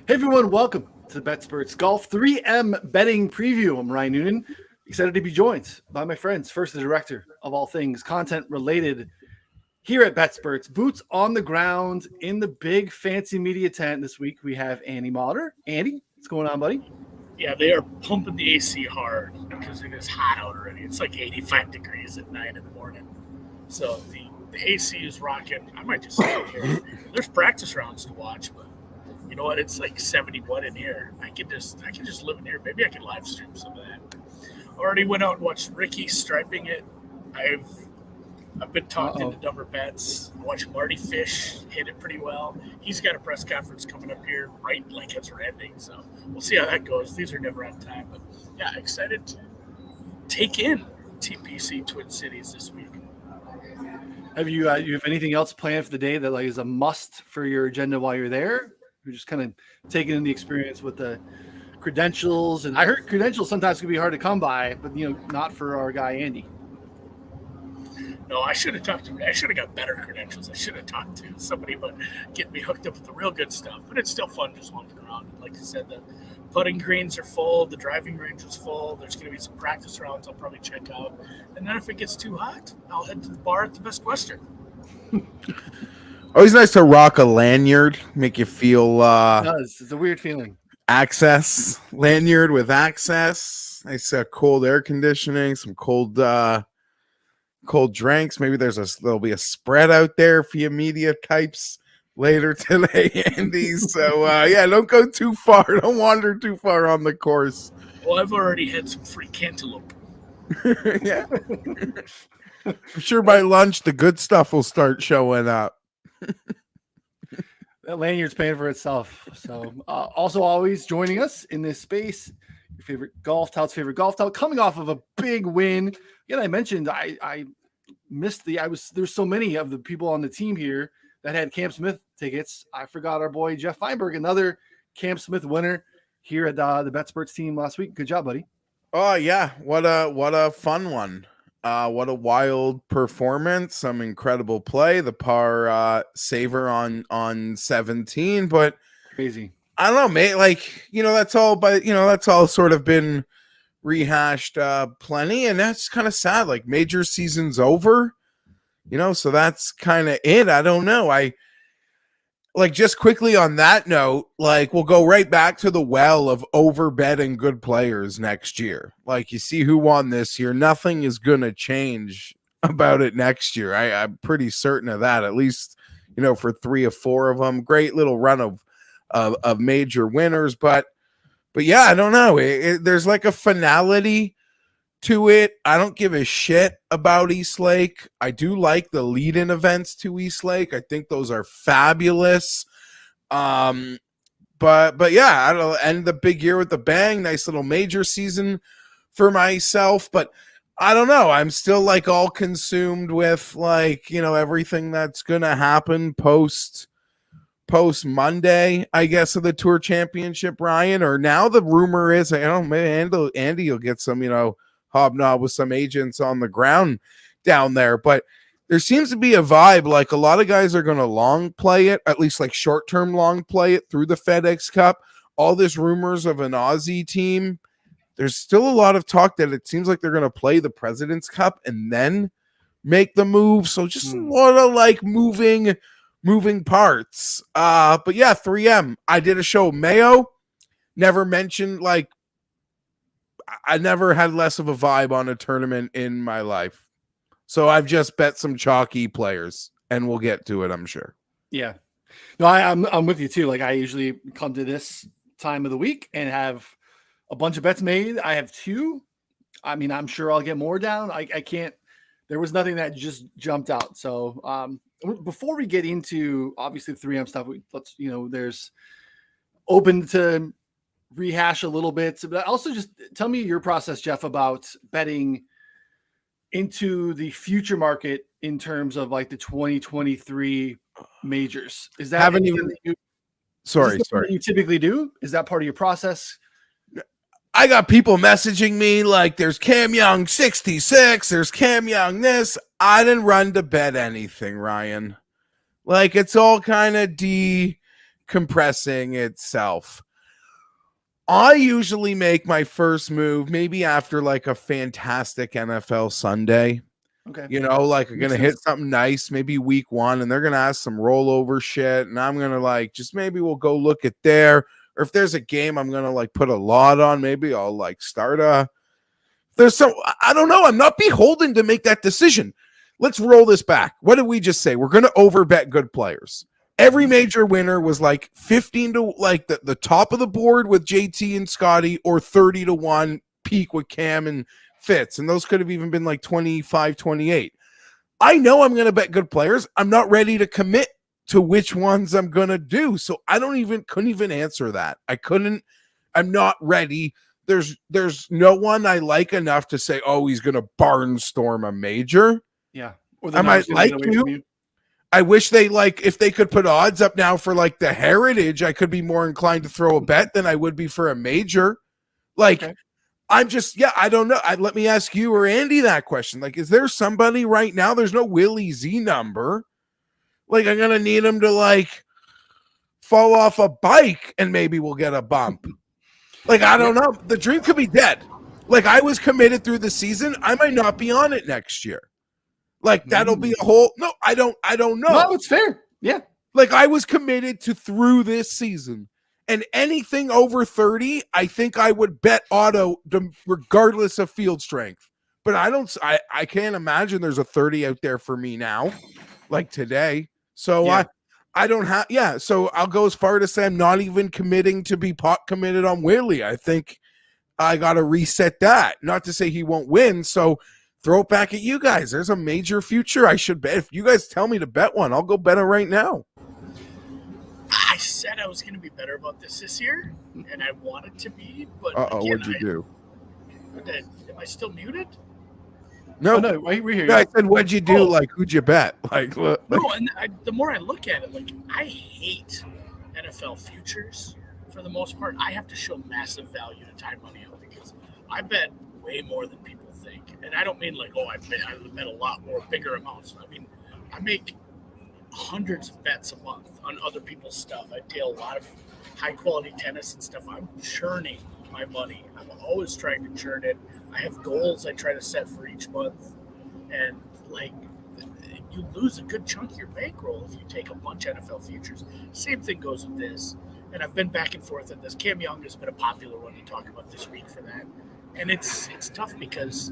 Hey everyone, welcome to the Betsperts Golf 3M betting preview. I'm Ryan Noonan, excited to be joined by my friends. First, the director of all things content related here at Betsperts, boots on the ground in the big fancy media tent. This week we have Andy Mauder. Andy, what's going on, buddy? Yeah, they are pumping the AC hard because it is hot out already. It's like 85 degrees at 9 in the morning. So the AC is rocking. I might just stay here. There's practice rounds to watch, but you know what? It's like 71 in here. I can just live in here. Maybe I can live stream some of that. Already went out and watched Ricky striping it. I've been talked into dumber bets. I watched Marty Fish hit it pretty well. He's got a press conference coming up here right like as we're ending, so we'll see how that goes. These are never on time, but yeah, excited to take in TPC Twin Cities this week. Have you have anything else planned for the day that is a must for your agenda while you're there? You're just kind of taking in the experience with the credentials, and I heard credentials sometimes can be hard to come by, but not for our guy Andy. No, I should have got better credentials. I should have talked to somebody about getting me hooked up with the real good stuff. But it's still fun just walking around. Like I said, the putting greens are full. The driving range is full. There's going to be some practice rounds I'll probably check out. And then if it gets too hot, I'll head to the bar at the Best Western. Always nice to rock a lanyard, make you feel It does. It's a weird feeling. Access lanyard with access. Nice cold air conditioning, some cold drinks. Maybe there'll be a spread out there for you media types later today, Andy. So don't go too far. Don't wander too far on the course. Well, I've already had some free cantaloupe. Yeah. I'm sure by lunch the good stuff will start showing up. That lanyard's paying for itself. So also always joining us in this space, your favorite golf tout's favorite golf tout, coming off of a big win. Again, I mentioned I missed there's so many of the people on the team here that had Cam Smith tickets. I forgot our boy Geoff Feinberg, another Cam Smith winner here at the Betsperts team last week. Good job, buddy. Oh yeah, what a fun one. What a wild performance, some incredible play, the par saver on 17, but crazy. I don't know, mate, that's all sort of been rehashed plenty, and that's kind of sad. Like, major season's over, so that's kind of it. I don't know. Just quickly on that note, we'll go right back to the well of over betting good players next year. You see who won this year. Nothing is going to change about it next year. I'm pretty certain of that, at least, for 3 or 4 of them. Great little run of major winners. But yeah, I don't know. There's a finality to it. I don't give a shit about East Lake. I do like the lead-in events to East Lake. I think those are fabulous. But yeah, I don't end the big year with a bang. Nice little major season for myself. But I don't know. I'm still all consumed with everything that's gonna happen post Monday, I guess, of the Tour Championship, Ryan. Or now the rumor is, maybe Andy will get some, hobnob with some agents on the ground down there, but there seems to be a vibe a lot of guys are going to long play it, at least short-term long play it through the FedEx Cup. All this rumors of an Aussie team, there's still a lot of talk that it seems like they're going to play the President's Cup and then make the move. So just a lot of moving parts. But yeah, 3M, I did a show Mayo, never mentioned I never had less of a vibe on a tournament in my life. So I've just bet some chalky players, and we'll get to it, I'm sure. Yeah. No, I'm with you too. I usually come to this time of the week and have a bunch of bets made. I have 2. I mean, I'm sure I'll get more down. I can't. There was nothing that just jumped out. So before we get into obviously the 3M stuff, let's there's open to rehash a little bit, but also just tell me your process, Geoff, about betting into the future market in terms of the 2023 majors. Is that sorry you typically do? Is that part of your process? I got people messaging me there's Cam Young 66, there's Cam Young this. I didn't run to bet anything, Ryan. It's all kind of compressing itself. I usually make my first move maybe after like a fantastic NFL Sunday. Okay. You know, like I'm Makes going to hit something nice, maybe week 1, and they're going to ask some rollover shit. And I'm going to like, just maybe we'll go look at there. Or if there's a game I'm going to like put a lot on, maybe I'll like start I don't know. I'm not beholden to make that decision. Let's roll this back. What did we just say? We're going to overbet good players. Every major winner was like 15 to like the top of the board with JT and Scotty, or 30 to 1 peak with Cam and Fitz. And those could have even been like 25, 28. I know I'm going to bet good players. I'm not ready to commit to which ones I'm going to do. So I couldn't even answer that. I'm not ready. There's no one I like enough to say, oh, he's going to barnstorm a major. Yeah. I might like you. I wish if they could put odds up now for like the Heritage, I could be more inclined to throw a bet than I would be for a major. Like, okay. I don't know. Let me ask you or Andy that question. Like, is there somebody right now? There's no Willie Z number. Like, I'm going to need him to like fall off a bike and maybe we'll get a bump. Like, I don't know. The dream could be dead. Like, I was committed through the season. I might not be on it next year. Like, that'll be a whole, no, I don't know. No, it's fair. Yeah. Like, I was committed to through this season, and anything over 30, I think I would bet auto regardless of field strength. But I can't imagine there's a 30 out there for me now, like today. So yeah. I don't have, so I'll go as far to say I'm not even committing to be pot committed on Willie. I think I got to reset that. Not to say he won't win. So throw it back at you guys. There's a major future I should bet. If you guys tell me to bet one, I'll go bet it right now. I said I was going to be better about this year, and I wanted to be, but what'd you do? Am I still muted? No, we're here. No, I said, what'd you do? Like, who'd you bet? Like, look. No, and the more I look at it, like, I hate NFL futures for the most part. I have to show massive value to tie money out because I bet way more than people think. And I don't mean like, I bet a lot more bigger amounts. I mean, I make hundreds of bets a month on other people's stuff. I play a lot of high quality tennis and stuff. I'm churning my money. I'm always trying to churn it. I have goals I try to set for each month. And like, you lose a good chunk of your bankroll if you take a bunch of NFL futures. Same thing goes with this. And I've been back and forth on this. Cam Young has been a popular one to talk about this week for that. And it's tough because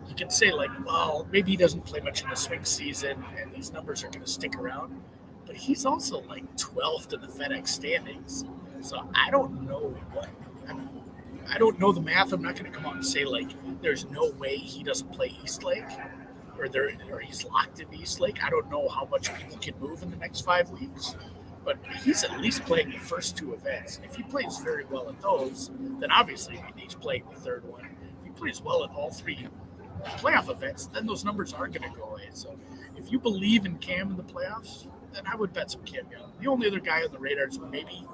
you can say like, well, maybe he doesn't play much in the swing season and these numbers are going to stick around. But he's also like 12th in the FedEx standings. So I don't know I don't know the math. I'm not going to come out and say like there's no way he doesn't play Eastlake or he's locked in Eastlake. I don't know how much people can move in the next 5 weeks. But he's at least playing the first 2 events. If he plays very well at those, then obviously he's playing the third one. If he plays well at all 3 playoff events, then those numbers aren't going to go away. So if you believe in Cam in the playoffs, then I would bet some Cam Young. The only other guy on the radar is maybe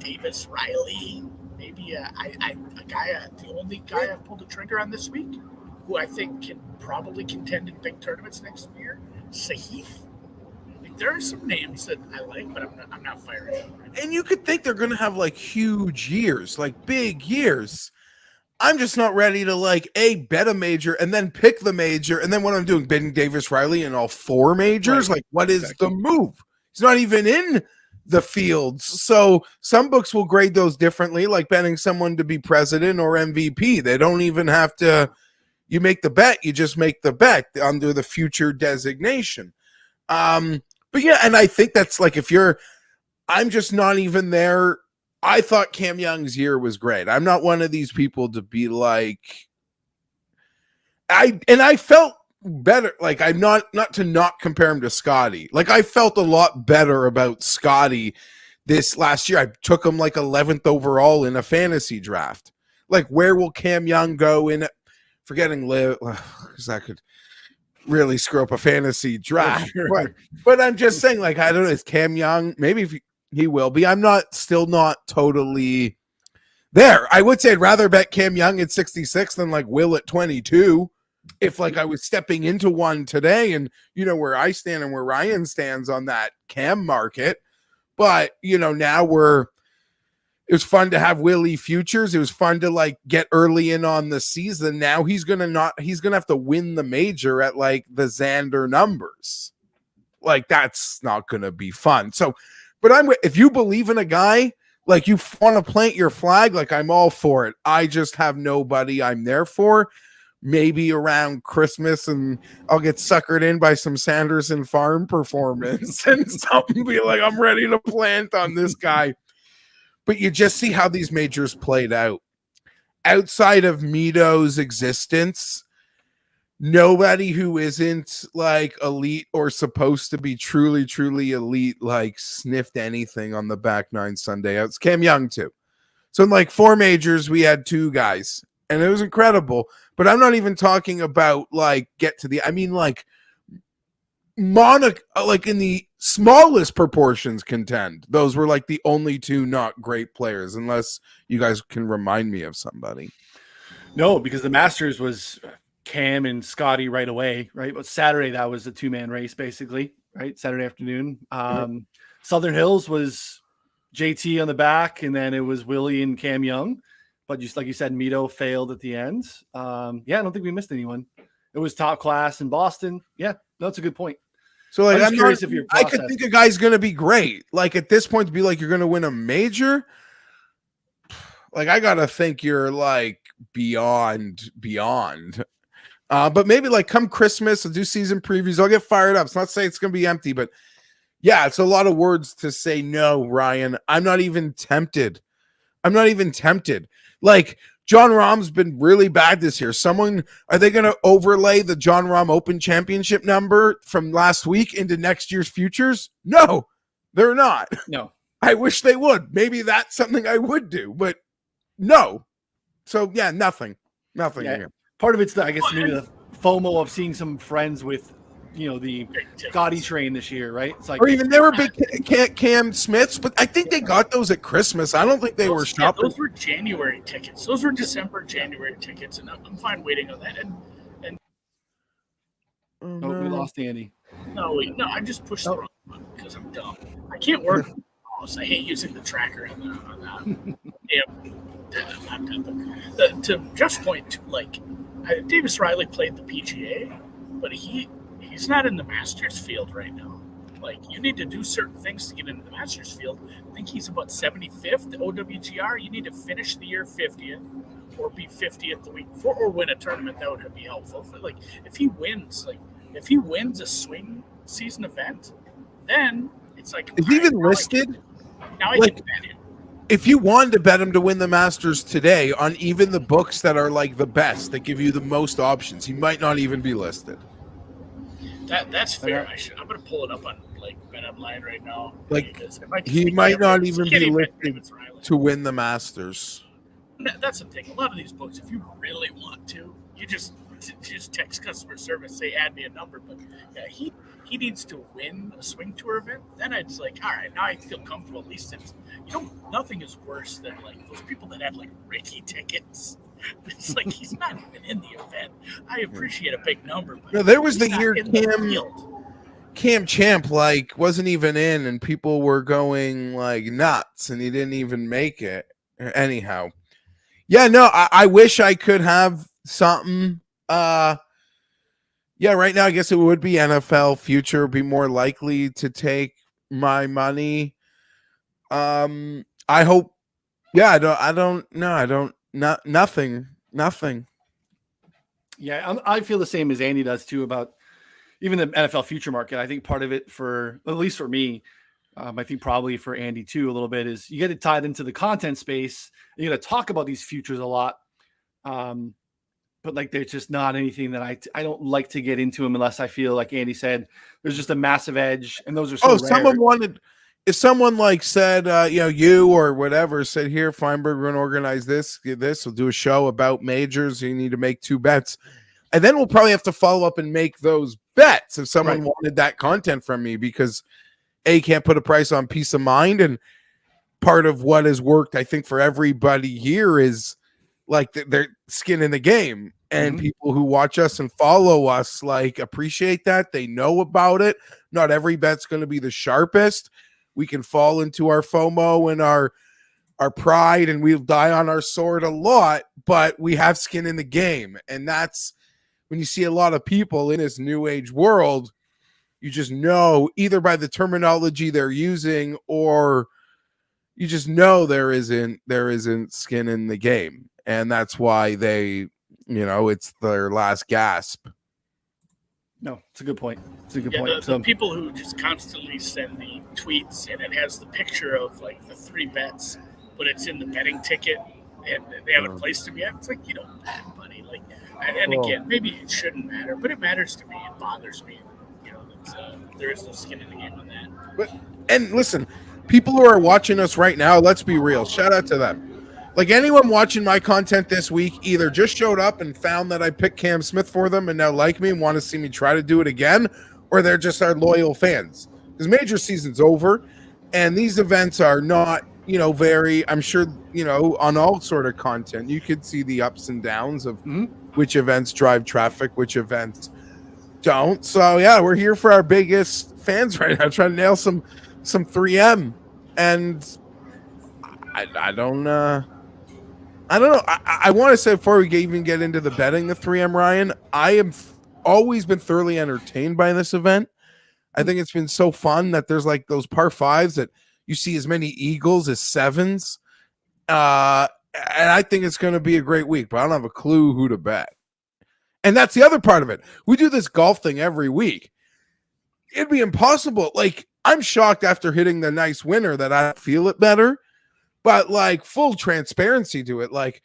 Davis Riley, maybe the only guy I've pulled the trigger on this week, who I think can probably contend in big tournaments next year, Sahith. There are some names that I like, but I'm not firing them. Right, and you could think they're going to have like huge years, like big years. I'm just not ready to like bet a major and then pick the major. And then what I'm doing, betting Davis Riley in all 4 majors. Right. Like, what is the move? He's not even in the fields. So some books will grade those differently, like betting someone to be president or MVP. They don't even have to, you make the bet, you just make the bet under the future designation. But yeah, and I think that's like I'm just not even there. I thought Cam Young's year was great. I'm not one of these people to be like, I felt better. Like I'm not to compare him to Scotty. Like I felt a lot better about Scotty this last year. I took him like 11th overall in a fantasy draft. Like where will Cam Young go in? Forgetting LIV, because that could really screw up a fantasy draft. Sure. But I'm just saying, like, I don't know, is Cam Young, maybe if he will be. I'm still not totally there. I would say I'd rather bet Cam Young at 66 than like Will at 22. If like I was stepping into one today and you know where I stand and where Ryan stands on that Cam market. But, now it was fun to have Willie Futures. It was fun to like get early in on the season. Now he's going to have to win the major at like the Xander numbers. Like that's not going to be fun. So, but if you believe in a guy, like you want to plant your flag, like I'm all for it. I just have nobody I'm there for. Maybe around Christmas and I'll get suckered in by some Sanderson Farm performance and something be like, I'm ready to plant on this guy. But you just see how these majors played out. Outside of Mito's existence, nobody who isn't like elite or supposed to be truly, truly elite, like sniffed anything on the back nine Sunday outs. Cam Young too. So in like 4 majors, we had 2 guys and it was incredible. But I'm not even talking about like Monaco, like in the smallest proportions contend. Those were like the only 2 not great players, unless you guys can remind me of somebody. No, because the Masters was Cam and Scotty right away, right? But Saturday, that was a 2-man race, basically, right? Saturday afternoon. Southern Hills was JT on the back, and then it was Willie and Cam Young. But just like you said, Mito failed at the end. I don't think we missed anyone. It was top class in Boston. Yeah, that's a good point. So like, I'm curious if I could think a guy's going to be great. Like at this point to be like, you're going to win a major. Like I got to think you're like beyond. But maybe like come Christmas, I'll do season previews. I'll get fired up. It's not saying it's going to be empty, but yeah, it's a lot of words to say no, Ryan. I'm not even tempted. Like John Rahm's been really bad this year. Are they going to overlay the John Rahm Open Championship number from last week into next year's futures? No, they're not. No. I wish they would. Maybe that's something I would do, but no. So yeah, nothing. Yeah, here. Part of it's maybe the FOMO of seeing some friends with, the Scotty train this year, right? It's like, or even they were big Cam Smiths, but I think they got those at Christmas. I don't think they were shopping. Those were January tickets. Those were December, January tickets, and I'm fine waiting on that. And we lost Andy. No, I just pushed the wrong button because I'm dumb. I can't work. I hate using the tracker on that. To Geoff's point, like Davis Riley played the PGA, but he's not in the Masters field right now. Like you need to do certain things to get into the Masters field. I think he's about 75th OWGR. You need to finish the year 50th or be 50th the week before or win a tournament. That would be helpful. Like if he wins a swing season event, then it's like is he even listed? Now I can bet him. If you wanted to bet him to win the Masters today on even the books that are like the best, that give you the most options, he might not even be listed. That's fair. I'm going to pull it up on like Bet Online right now. Like he might not even be listed to win the Masters. That's the thing. A lot of these books, if you really want to, you just text customer service, say add me a number. But yeah, he needs to win a swing tour event. Then it's like, all right, now I feel comfortable. At least it's nothing is worse than like those people that had like Ricky tickets. It's like he's not even in the event. I appreciate a big number, but no, there was the year Cam Champ like wasn't even in, and people were going like nuts, and he didn't even make it. Anyhow, yeah, no, I wish I could have something. Yeah, right now I guess it would be NFL Future would be more likely to take my money. I hope. Yeah, nothing. Yeah, I feel the same as Andy does too about even the NFL future market. I think part of it at least for me, I think probably for Andy too, a little bit is you get it tied into the content space. You got to talk about these futures a lot. But like, there's just not anything that I don't like to get into them unless I feel like Andy said, there's just a massive edge. And those are so rare. If someone like said, you or whatever said, here, Feinberg, we're going to organize this, we'll do a show about majors. You need to make 2 bets. And then we'll probably have to follow up and make those bets if someone wanted that content from me, because can't put a price on peace of mind. And part of what has worked, I think, for everybody here is like their skin in the game. And people who watch us and follow us like appreciate that. They know about it. Not every bet's going to be the sharpest. we can fall into our FOMO and our pride, and we'll die on our sword a lot, but we have skin in the game. And that's when you see a lot of people in this new age world, you just know either by the terminology they're using, or you just know there isn't skin in the game. And that's why they, it's their last gasp. No, it's a good point. It's a good Yeah, point. the people who just constantly send the tweets and it has the picture of like the 3 bets, but it's in the betting ticket and they haven't placed them yet. It's like, you don't bet, buddy. Like, and again, maybe it shouldn't matter, but it matters to me. It bothers me. There is no skin in the game on that. And listen, people who are watching us right now, let's be real. Shout out to them. Like, anyone watching my content this week either just showed up and found that I picked Cam Smith for them and now like me and want to see me try to do it again, or they're just our loyal fans. Because major season's over, and these events are not, very, I'm sure, on all sort of content, you could see the ups and downs of which events drive traffic, which events don't. So, yeah, we're here for our biggest fans right now, trying to nail some 3M. And I don't know. I want to say before we even get into the betting, the 3M, Ryan, I have always been thoroughly entertained by this event. I think it's been so fun that there's like those par 5s that you see as many eagles as 7s. And I think it's going to be a great week, but I don't have a clue who to bet. And that's the other part of it. We do this golf thing every week. It'd be impossible. Like, I'm shocked after hitting the nice winner that I feel it better. But like, full transparency to it, like,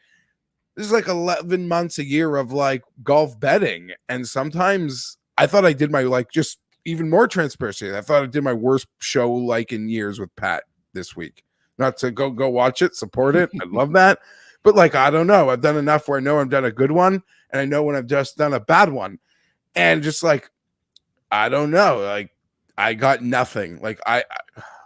this is like 11 months a year of like golf betting. And sometimes I thought I did my, like, just even more transparency. I thought I did my worst show like in years with Pat this week. Not to go watch it, support it. I love that. But like, I don't know. I've done enough where I know I've done a good one and I know when I've just done a bad one. And just like, I don't know. Like, I got nothing. Like,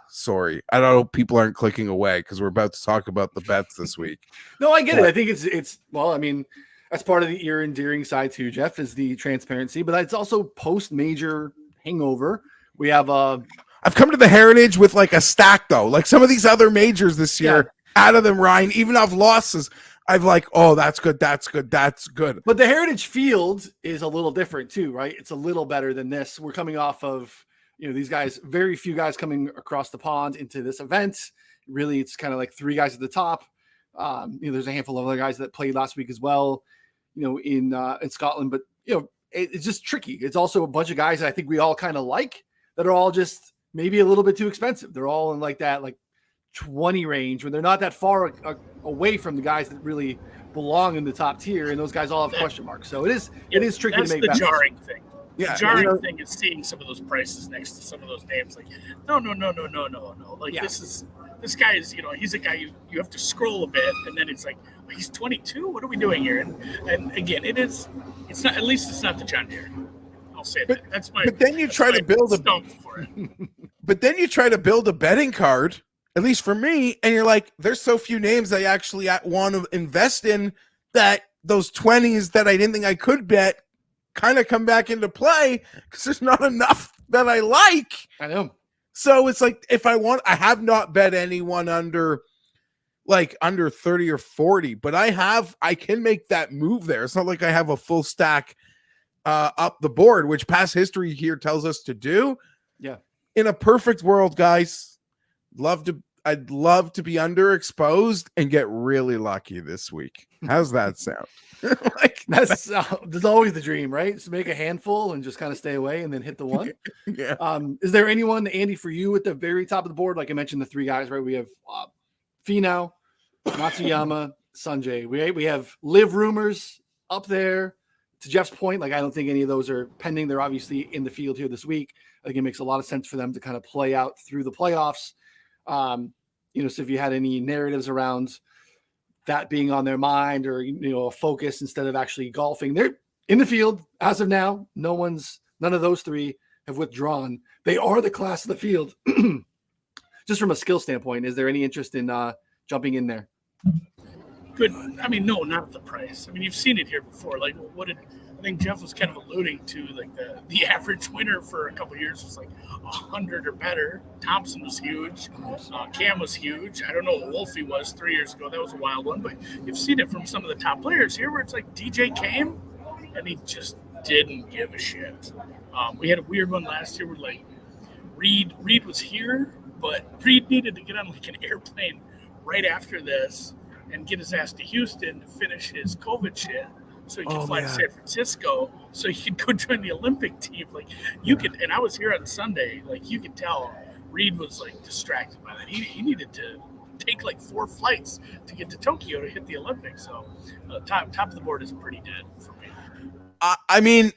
sorry. I don't know. People aren't clicking away because we're about to talk about the bets this week. No, I get it. I think it's well, I mean, that's part of the ear endearing side too, Geoff, is the transparency, but it's also post major hangover. We have I've come to the Heritage with like a stack though. Like some of these other majors this year, out of them, Ryan, even off losses, I've like, oh, that's good. That's good. But the Heritage field is a little different too, right? It's a little better than this. We're coming off of, these guys, very few guys coming across the pond into this event. Really, it's kind of like 3 guys at the top. There's a handful of other guys that played last week as well, in Scotland. But, it's just tricky. It's also a bunch of guys that I think we all kind of like that are all just maybe a little bit too expensive. They're all in like that, like 20 range when they're not that far away from the guys that really belong in the top tier. And those guys all have question marks. So it is tricky to make the bets. jarring thing. Yeah, the jarring thing is seeing some of those prices next to some of those names. Like, no. Like, this guy is, he's a guy you have to scroll a bit, and then it's like, well, he's 22. What are we doing here? And again, it's not. At least it's not the John Deere. I'll say that. That's my. But then you try to build But then you try to build a betting card, at least for me, and you're like, there's so few names I actually want to invest in that those 20s that I didn't think I could bet kind of come back into play because there's not enough that I like. I know. So it's like, if I have not bet anyone under 30 or 40, but I can make that move there. It's not like I have a full stack up the board, which past history here tells us to do. Yeah. In a perfect world, guys, I'd love to be underexposed and get really lucky this week. How's that sound? That's always the dream, right? So make a handful and just kind of stay away and then hit the one. Yeah. Is there anyone, Andy, for you at the very top of the board? Like I mentioned, the 3 guys, right? We have Finau, Matsuyama, Sanjay. We have live rumors up there. To Geoff's point, like I don't think any of those are pending. They're obviously in the field here this week. I think it makes a lot of sense for them to kind of play out through the playoffs. So if you had any narratives around that being on their mind or, a focus instead of actually golfing, they're in the field as of now. None of those 3 have withdrawn. They are the class of the field. Just from a skill standpoint, is there any interest in jumping in there? Good. I mean, no, not at the price. I mean, you've seen it here before. Like, what did I think Geoff was kind of alluding to like the average winner for a couple of years was like 100 or better. Thompson was huge. Cam was huge. I don't know what Wolfie was 3 years ago. That was a wild one, but you've seen it from some of the top players here where it's like DJ came and he just didn't give a shit. We had a weird one last year where like Reed was here, but Reed needed to get on like an airplane right after this and get his ass to Houston to finish his COVID shit so he could fly to San Francisco so he could go join the Olympic team. Like you could, and I was here on Sunday, like you could tell Reed was like distracted by that. He needed to take like 4 flights to get to Tokyo to hit the Olympics. So top of the board is pretty dead for me. I mean,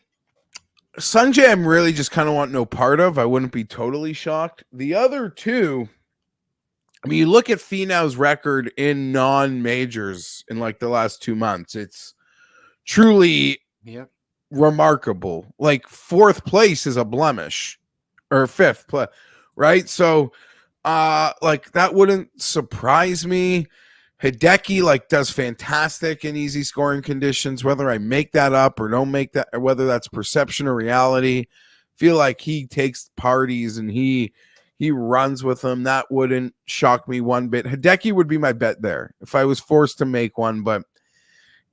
Sanjay, I'm really just kind of want no part of. I wouldn't be totally shocked. The other two, I mean, you look at Finau's record in non-majors in like the last 2 months. It's truly remarkable. Like 4th place is a blemish, or 5th place, right? So, like that wouldn't surprise me. Hideki like does fantastic in easy scoring conditions, whether I make that up or don't make that, or whether that's perception or reality. Feel like he takes parties and he runs with them. That wouldn't shock me one bit. Hideki would be my bet there if I was forced to make one, but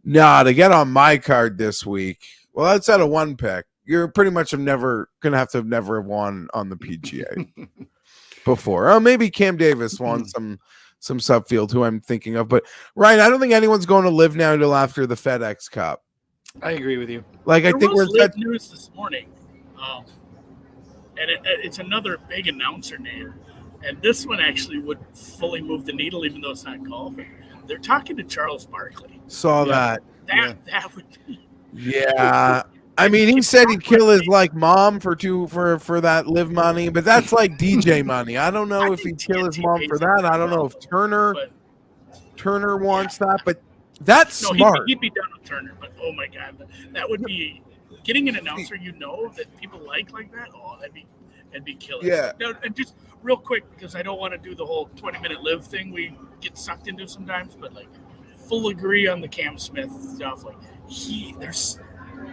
to get on my card this week, well, that's at a 1 pick. You're pretty much never have never won on the PGA before. Oh, maybe Cam Davis won some subfield who I'm thinking of, but Ryan, I don't think anyone's going to live now until after the FedEx Cup. I agree with you. Like there I think was live news this morning, and it's another big announcer name, and this one actually would fully move the needle, even though it's not golf. They're talking to Charles Barkley. Saw that. That would be. Yeah. I mean, he said he'd kill his like mom for that live money, but that's like DJ money. I don't know if he'd kill his mom for that. I don't know if Turner wants that, but that's smart. He'd be done with Turner, but oh my god, that would be getting an announcer that people like that. Oh, that'd be killer. Yeah. No, and just real quick, because I don't want to do the whole 20-minute live thing we get sucked into sometimes, but like full agree on the Cam Smith stuff. Like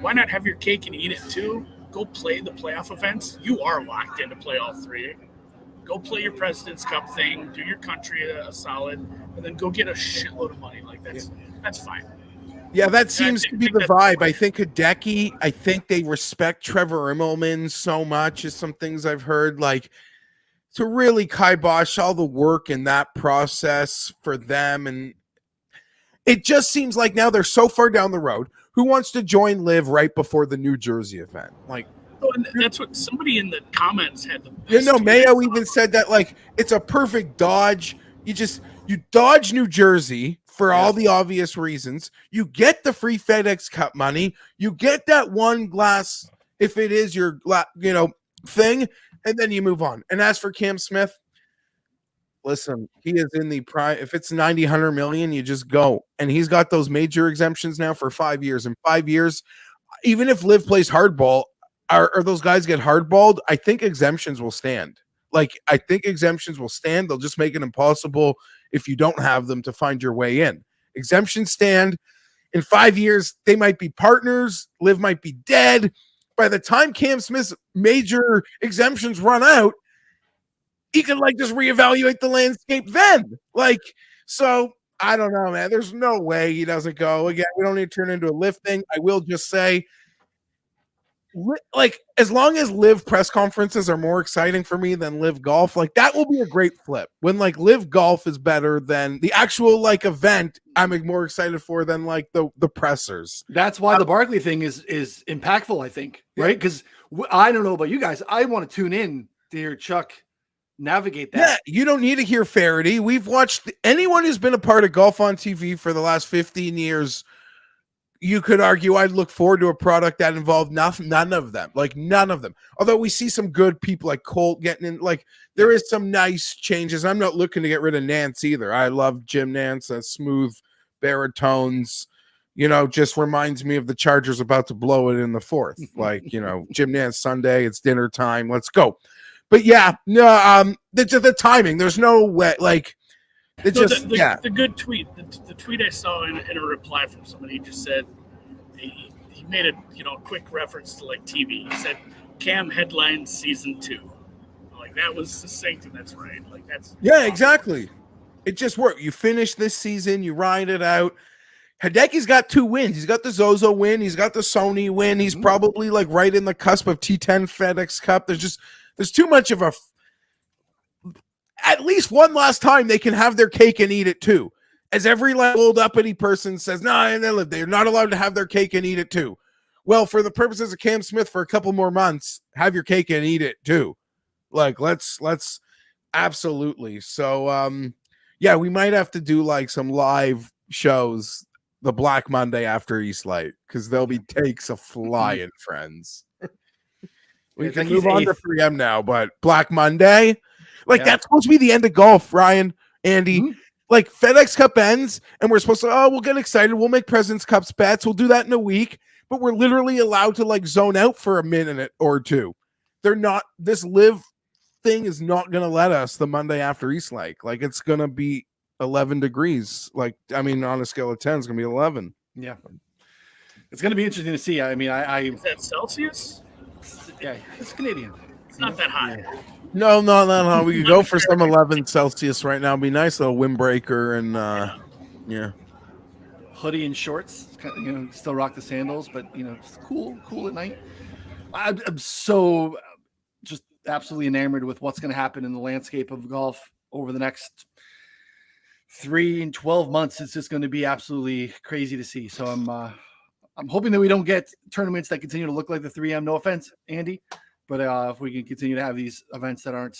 why not have your cake and eat it too? Go play the playoff events. You are locked in to play all 3. Go play your President's Cup thing, do your country a solid, and then go get a shitload of money. Like that's fine. Yeah, that seems to be the vibe. I think Hideki, I think they respect Trevor Immelman so much, is some things I've heard, like to really kibosh all the work in that process for them. And it just seems like now they're so far down the road. Who wants to join Live right before the New Jersey event? Like, and that's what somebody in the comments had. Mayo even said that like it's a perfect dodge. You dodge New Jersey for all the obvious reasons. You get the free FedEx Cup money. You get that one glass if it is your thing, and then you move on. And as for Cam Smith, listen, he is in the prime. If it's 90, 100 million, you just go. And he's got those major exemptions now for 5 years. In 5 years, even if Liv plays hardball, or those guys get hardballed, I think exemptions will stand. They'll just make it impossible if you don't have them to find your way in. Exemptions stand. In 5 years, they might be partners. Liv might be dead. By the time Cam Smith's major exemptions run out, he can just reevaluate the landscape then. So I don't know, man. There's no way he doesn't go. Again, we don't need to turn into a Liv thing. I will just say, as long as Liv press conferences are more exciting for me than Liv golf, that will be a great flip. When Liv golf is better than the actual event, I'm more excited for than the pressers. That's why the Barkley thing is impactful, I think, right? Because I don't know about you guys. I want to tune in to hear Chuck navigate that. Yeah, you don't need to hear Faraday. We've watched anyone who's been a part of Golf on TV for the last 15 years. You could argue I'd look forward to a product that involved none of them. Although we see some good people like Colt getting in, there is some nice changes. I'm not looking to get rid of Nance either. I love Jim Nance, smooth baritones, just reminds me of the Chargers about to blow it in the 4th. Jim Nance Sunday, it's dinner time. Let's go. But yeah, no, the timing, there's no way, the good tweet, the tweet I saw in a reply from somebody just said he he made a quick reference to like TV. He said Cam headlines season 2. Like that was succinct and that's right. Like that's awesome. Exactly. It just worked. You finish this season, you ride it out. Hideki's got 2 wins. He's got the Zozo win. He's got the Sony win. He's probably like right in the cusp of T10 FedEx Cup. There's too much of a. At least one last time they can have their cake and eat it too. As every like old uppity person says, no, they're not allowed to have their cake and eat it too. Well, for the purposes of Cam Smith, for a couple more months, have your cake and eat it too. Like let's absolutely. So yeah, we might have to do like some live shows the Black Monday after East Light because there'll be takes a flying, friends. We can move on to 3M now, but Black Monday, like that's supposed to be the end of golf, Ryan, Andy. Like FedEx Cup ends, and we're supposed to, we'll get excited. We'll make President's Cups bets. We'll do that in a week, but we're literally allowed to like zone out for a minute or two. They're not, this live thing is not going to let us the Monday after East Lake. Like it's going to be 11 degrees. Like, I mean, on a scale of 10, it's going to be 11. Yeah. It's going to be interesting to see. I mean, Is that Celsius? Yeah, it's Canadian. It's not that high. Yeah. No. We could go for some 11 Celsius right now. It'd be nice little windbreaker and yeah. Hoodie and shorts. Still rock the sandals, but it's cool at night. I'm so just absolutely enamored with what's going to happen in the landscape of golf over the next 3 and 12 months. It's just going to be absolutely crazy to see. So I'm hoping that we don't get tournaments that continue to look like the 3M. No offense, Andy, but if we can continue to have these events that aren't,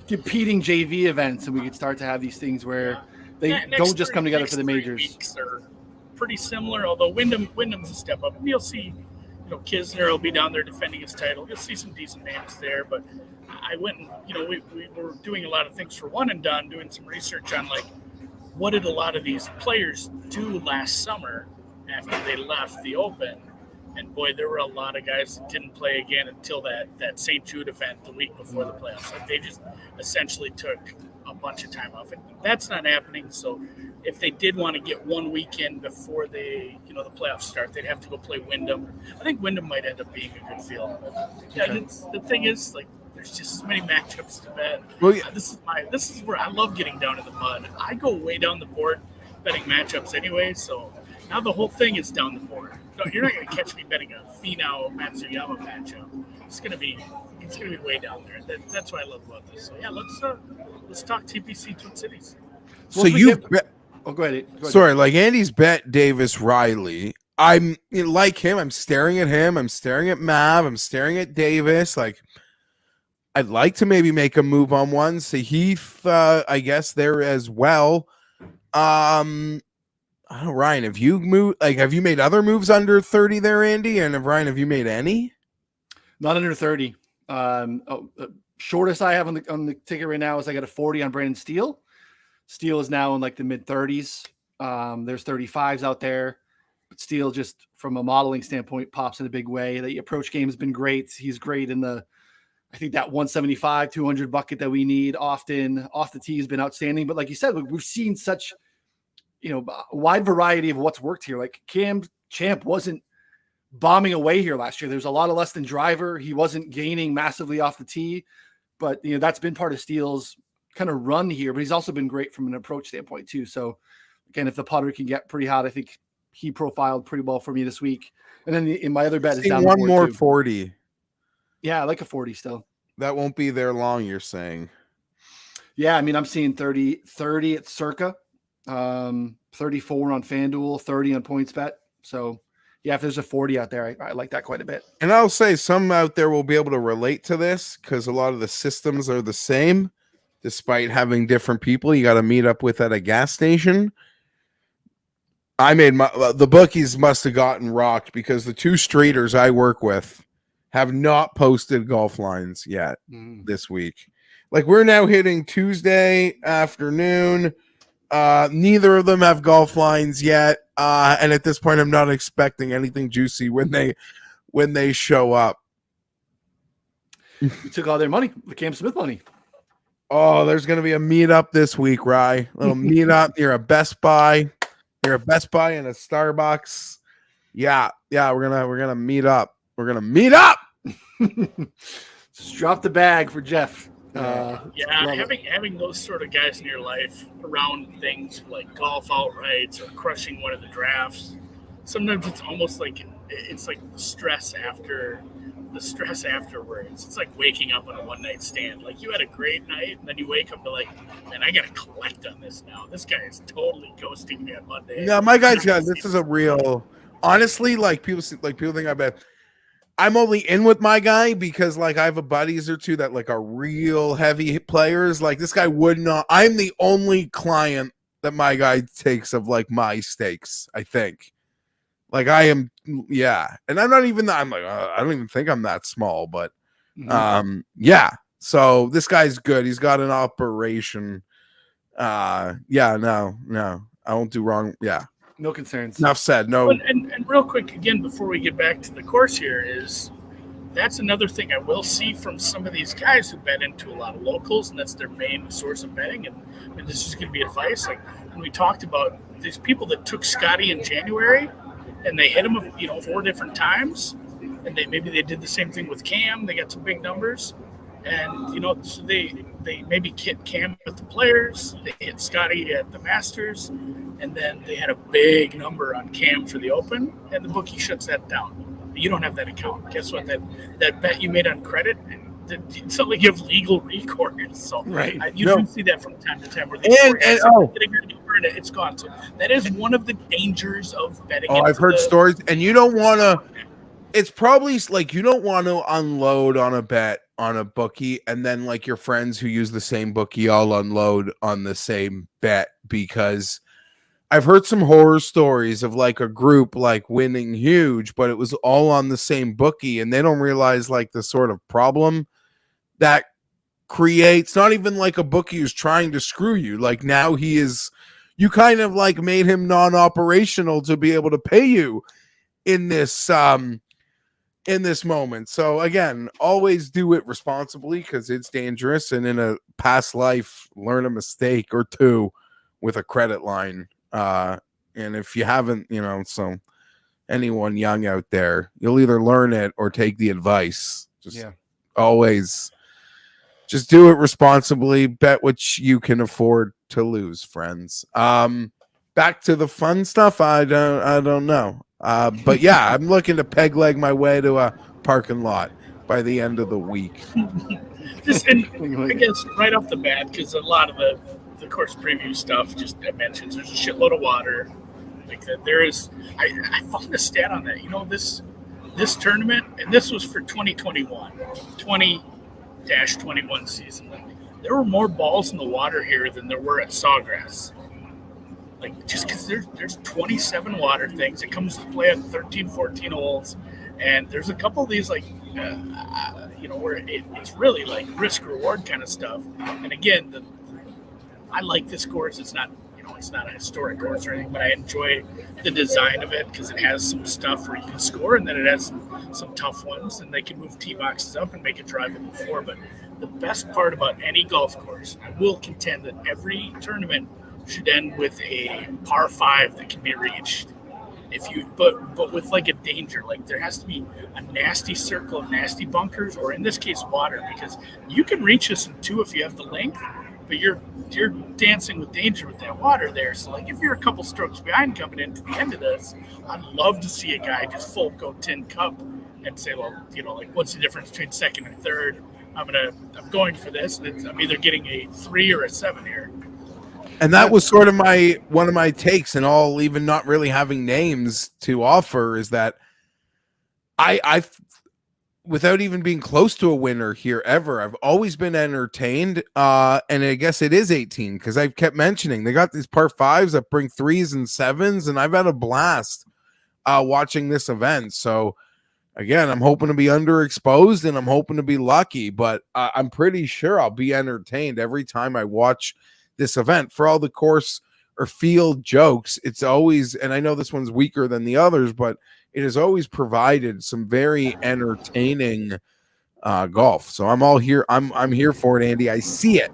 competing JV events, and we can start to have these things where they don't just come together for the majors. Are pretty similar, although Wyndham's a step up. And you'll see, Kisner will be down there defending his title. You'll see some decent names there, but I went and, we were doing a lot of things for One and Done, doing some research on like what did a lot of these players do last summer after they left the Open. And boy, there were a lot of guys that didn't play again until that St. Jude event the week before the playoffs. Like they just essentially took a bunch of time off. And that's not happening. So if they did want to get one weekend before the playoffs start, they'd have to go play Wyndham. I think Wyndham might end up being a good field. But yeah, the thing is, like, there's just so many matchups to bet. Well, yeah. This is where I love getting down in the mud. I go way down the board betting matchups anyway, so now the whole thing is down the board. No, you're not going to catch me betting a Finau Matsuyama matchup. It's going to be way down there. That's what I love about this. So yeah, let's talk TPC Twin Cities. So you bet. Oh, go ahead. Sorry, like Andy's bet Davis Riley. I'm like him. I'm staring at him. I'm staring at Mav. I'm staring at Davis. Like I'd like to maybe make a move on one. Sahith, I guess there as well. I don't know, Ryan, have you moved? Like, have you made other moves under 30 there, Andy? And Ryan, have you made any? Not under 30. Shortest I have on the ticket right now is I got a 40 on Brandon Steele. Steele is now in like the mid 30s. There's 35s out there, but Steele just from a modeling standpoint pops in a big way. The approach game has been great. He's great in I think that 175, 200 bucket that we need often off the tee has been outstanding. But like you said, we've seen such, wide variety of what's worked here. Like Cam Champ wasn't bombing away here last year. There's a lot of less than driver. He wasn't gaining massively off the tee, but that's been part of Steele's kind of run here, but he's also been great from an approach standpoint too. So again, if the putter can get pretty hot, I think he profiled pretty well for me this week. And then in my other bet is down one more too. 40. Yeah, I like a 40 still. That won't be there long, you're saying. Yeah, I mean, I'm seeing 30 at Circa, 34 on FanDuel, 30 on PointsBet. So, yeah, if there's a 40 out there, I like that quite a bit. And I'll say some out there will be able to relate to this because a lot of the systems are the same, despite having different people you got to meet up with at a gas station. The bookies must have gotten rocked because the two streeters I work with have not posted golf lines yet this week. Like we're now hitting Tuesday afternoon. Neither of them have golf lines yet. And at this point, I'm not expecting anything juicy when they show up. You took all their money, the Cam Smith money. Oh, there's going to be a meetup this week, Rye. Little meetup near a Best Buy. Near a Best Buy and a Starbucks. Yeah, we're gonna meet up. We're gonna meet up. Just drop the bag for Geoff. Yeah, Love it. having those sort of guys in your life around things like golf outrights or crushing one of the drafts. Sometimes it's almost like it's like the stress afterwards. It's like waking up on a one night stand. Like you had a great night, and then you wake up to like, man, I gotta collect on this now. This guy is totally ghosting me on Monday. Yeah, my guy's got this is a real. Honestly, like people think I bet. I'm only in with my guy because like I have a buddies or two that like are real heavy players. Like this guy would not. I'm the only client that my guy takes of like my stakes. I think. Like I am, yeah, and I'm not even that. I'm like I don't even think I'm that small, but yeah. So this guy's good. He's got an operation. Yeah, no, I won't do wrong. Yeah. No concerns. Enough said. No. And real quick, again, before we get back to the course here, is that's another thing I will see from some of these guys who bet into a lot of locals, and that's their main source of betting. And this is going to be advice. Like when we talked about these people that took Scotty in January, and they hit him, 4 different times, and maybe they did the same thing with Cam. They got some big numbers, and so they maybe hit Cam at the Players, they hit Scotty at the Masters. And then they had a big number on Cam for the Open, and the bookie shuts that down. You don't have that account. Guess what? That bet you made on credit, it's not like you have legal recourse. So right. You do see that from time to time. Where it's gone. So that is one of the dangers of betting. Oh, I've heard stories, and you don't want to. It's probably like you don't want to unload on a bet on a bookie, and then like your friends who use the same bookie all unload on the same bet because. I've heard some horror stories of like a group like winning huge, but it was all on the same bookie, and they don't realize like the sort of problem that creates. Not even like a bookie who's trying to screw you. Like now you kind of like made him non-operational to be able to pay you in this moment. So again, always do it responsibly because it's dangerous, and in a past life, learn a mistake or two with a credit line. And if you haven't, so anyone young out there, you'll either learn it or take the advice. Always just do it responsibly. Bet what you can afford to lose, friends. Back to the fun stuff. I don't know. But yeah, I'm looking to peg leg my way to a parking lot by the end of the week. I guess right off the bat, because a lot of the course preview stuff just mentions there's a shitload of water. Like that, there is. I found a stat on that. This tournament, and this was for 2021, 20-21 season. Like, there were more balls in the water here than there were at Sawgrass. Like just because there's 27 water things. It comes to play at 13, 14 holes, and there's a couple of these like. Where it's really like risk reward kind of stuff. And again, I like this course. It's not a historic course or anything, but I enjoy the design of it because it has some stuff where you can score, and then it has some tough ones, and they can move tee boxes up and make it drivable for. But the best part about any golf course, I will contend that every tournament should end with a par 5 that can be reached. But with like a danger, like there has to be a nasty circle of nasty bunkers, or in this case, water, because you can reach this in 2 if you have the length, but you're dancing with danger with that water there. So like if you're a couple strokes behind coming into the end of this, I'd love to see a guy just full go tin cup and say, well, like what's the difference between second and third? I'm going for this, and I'm either getting a 3 or a 7 here. And that was sort of one of my takes, and all, even not really having names to offer, is that I without even being close to a winner here ever, I've always been entertained. And I guess it is 18 because I've kept mentioning they got these par 5s that bring 3s and 7s, and I've had a blast watching this event. So again, I'm hoping to be underexposed, and I'm hoping to be lucky, but I'm pretty sure I'll be entertained every time I watch this event. For all the course or field jokes, it's always, and I know this one's weaker than the others, but it has always provided some very entertaining golf. So I'm all here. I'm here for it, Andy. I see it.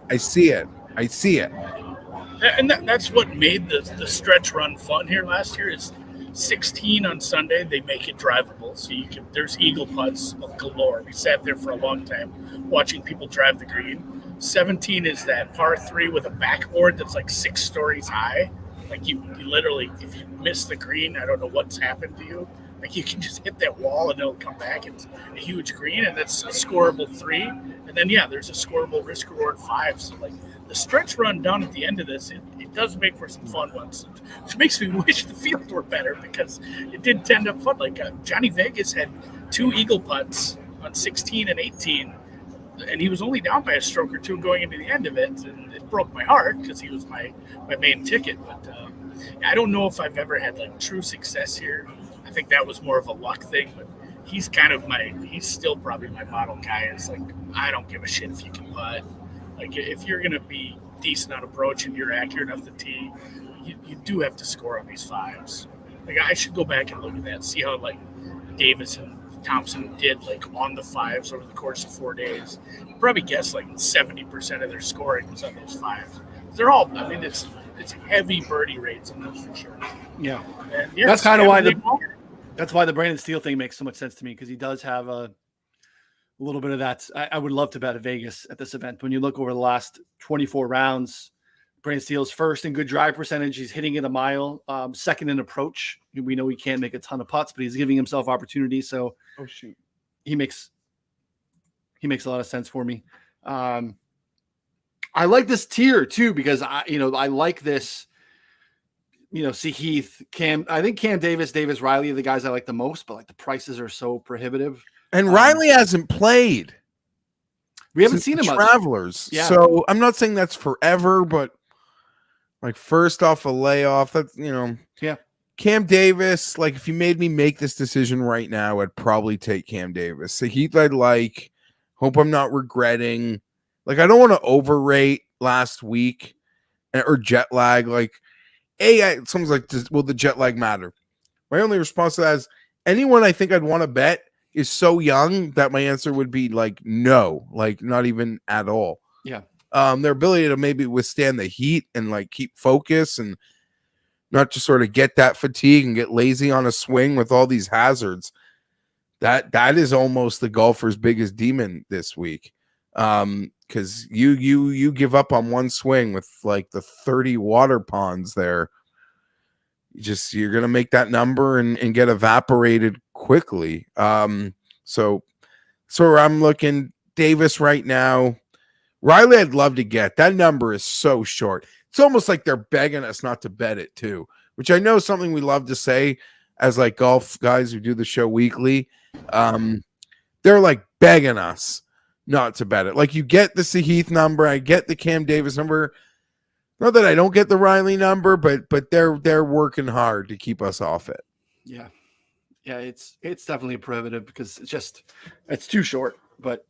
And that's what made the stretch run fun here last year. Is 16 on Sunday, they make it drivable, so there's eagle putts galore. We sat there for a long time watching people drive the green. 17 is that par 3 with a backboard that's like 6 stories high. Like you literally, if you miss the green, I don't know what's happened to you. Like you can just hit that wall and it'll come back. It's a huge green, and that's a scoreable 3. And then there's a scoreable risk reward 5. So like the stretch run down at the end of this, it does make for some fun ones, which makes me wish the field were better because it did tend up fun. Like Johnny Vegas had 2 eagle putts on 16 and 18, and he was only down by a stroke or 2 going into the end of it, and it broke my heart because he was my main ticket. But I don't know if I've ever had like true success here. I think that was more of a luck thing, but he's still probably my model guy. It's like, I don't give a shit if you can putt. Like if you're going to be decent on approach and you're accurate off the tee, you do have to score on these 5s. Like I should go back and look at that, see how like Davis and Thompson did like on the 5s over the course of 4 days. You probably guess like 70% of their scoring was on those 5s. They're all, I mean, it's heavy birdie rates on those for sure. Yeah. And that's kind of why the Brandon Steele thing makes so much sense to me, because he does have a little bit of that. I would love to bet at Vegas at this event. When you look over the last 24 rounds, Brandon Steele's first in good drive percentage. He's hitting it a mile. Second in approach. We know he can't make a ton of putts, but he's giving himself opportunities. So he makes a lot of sense for me. I like this tier too, because I like this. See Heath, Cam. I think Cam Davis, Riley are the guys I like the most, but like the prices are so prohibitive. And Riley hasn't played. We haven't seen him much. Travelers. Yeah. So I'm not saying that's forever, but like first off a layoff, that's Yeah. Cam Davis, like if you made me make this decision right now, I'd probably take Cam Davis. So Heath I'd like. Hope I'm not regretting. Like I don't want to overrate last week or jet lag. Like someone's like, will the jet lag matter? My only response to that is anyone I think I'd want to bet is so young that my answer would be like, no, like not even at all. Yeah. Their ability to maybe withstand the heat and like keep focus and not just sort of get that fatigue and get lazy on a swing with all these hazards. That is almost the golfer's biggest demon this week. Because you give up on one swing with like the 30 water ponds there. You're gonna make that number and get evaporated quickly. So I'm looking Davis right now. Riley, I'd love to get. That number is so short. It's almost like they're begging us not to bet it too, which I know is something we love to say as like golf guys who do the show weekly. They're like begging us not to bet it. Like you get the Sahith number, I get the Cam Davis number. Not that I don't get the Riley number, but they're working hard to keep us off it. Yeah. Yeah, it's definitely prohibitive because it's too short. But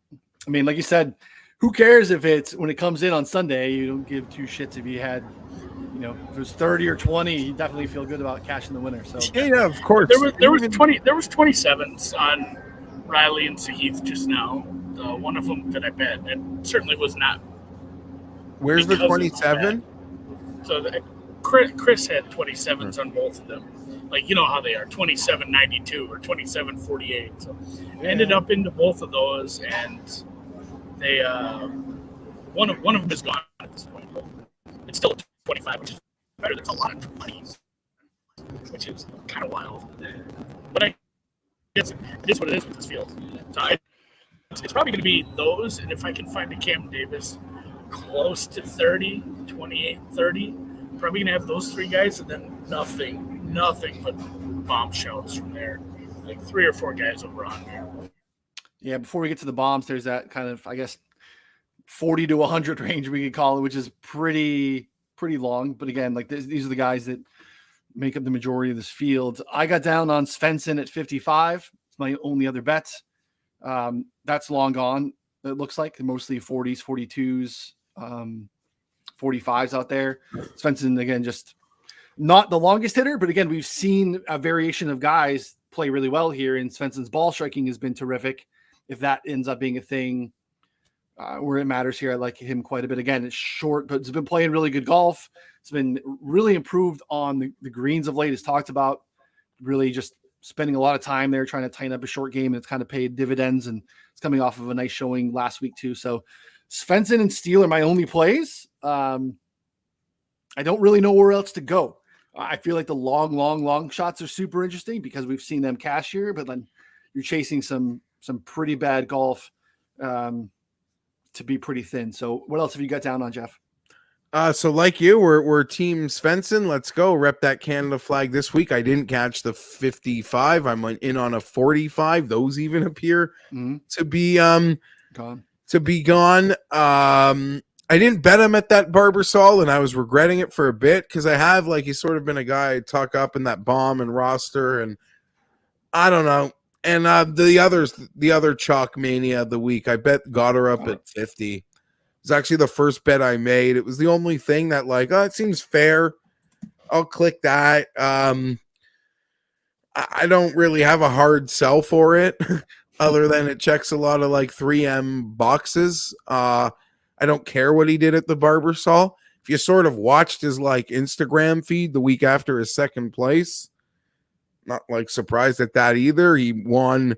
I mean, like you said, who cares if when it comes in on Sunday, you don't give 2 shits if you had, if it was 30 or 20, you definitely feel good about cashing the winner. So yeah, of course. There was 27s on Riley and Sahith just now. One of them that I bet, it certainly was not. Where's the 27? So Chris had 27s on both of them. Like, you know how they are, 27.92 or 27.48. So I ended up into both of those, and they one of them is gone at this point. It's still 25, which is better. There's a lot of 20s, which is kind of wild. But I guess it is what it is with this field. So it's probably going to be those, and if I can find a Cam Davis close to 30, 28, 30, probably going to have those 3 guys, and then nothing but bombshells from there. Like 3 or 4 guys over on there. Yeah, before we get to the bombs, there's that kind of, I guess, 40 to 100 range we could call it, which is pretty long. But again, like these are the guys that make up the majority of this field. I got down on Svensson at 55. It's my only other bet. That's long gone. It looks like mostly 40s, 42s, 45s out there. Svensson, again, just not the longest hitter, but again, we've seen a variation of guys play really well here, and Svensson's ball striking has been terrific. If that ends up being a thing where it matters here, I like him quite a bit. Again, it's short, but it's been playing really good golf. It's been really improved on the greens of late, as talked about. really just spending a lot of time there trying to tighten up a short game, and it's kind of paid dividends, and it's coming off of a nice showing last week too. So Svensson and Steele are my only plays. I don't really know where else to go. I feel like the long shots are super interesting because we've seen them cash here, but then you're chasing some pretty bad golf to be pretty thin. So what else have you got down on, Geoff? So like you, we're Team Svensson. Let's go rep that Canada flag this week. I didn't catch the 55. I'm in on a 45. Those even appear to be gone. I didn't bet him at that Barbasol, and I was regretting it for a bit because I have he's sort of been a guy I tuck up in that bomb and roster, and I don't know. And the other chalk mania of the week, I bet got her up at 50. It was actually the first bet I made. It was the only thing that it seems fair. I'll click that. I don't really have a hard sell for it other than it checks a lot of 3M boxes. I don't care what he did at the Barbasol. If you sort of watched his Instagram feed the week after his second place, not surprised at that either. He won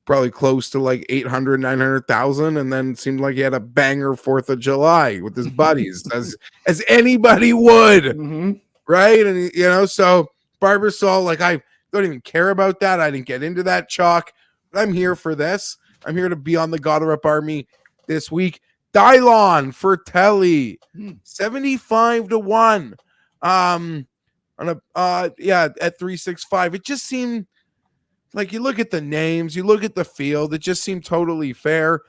probably close to 800, 900,000, and then seemed like he had a banger 4th of July with his buddies, as anybody would, right? And so Barbasol, I don't even care about that. I didn't get into that chalk. But I'm here for this. I'm here to be on the Got Her Up Army this week. Dylon for Telly, 75-1. On at 365. It just seemed you look at the names, you look at the field, it just seemed totally fair.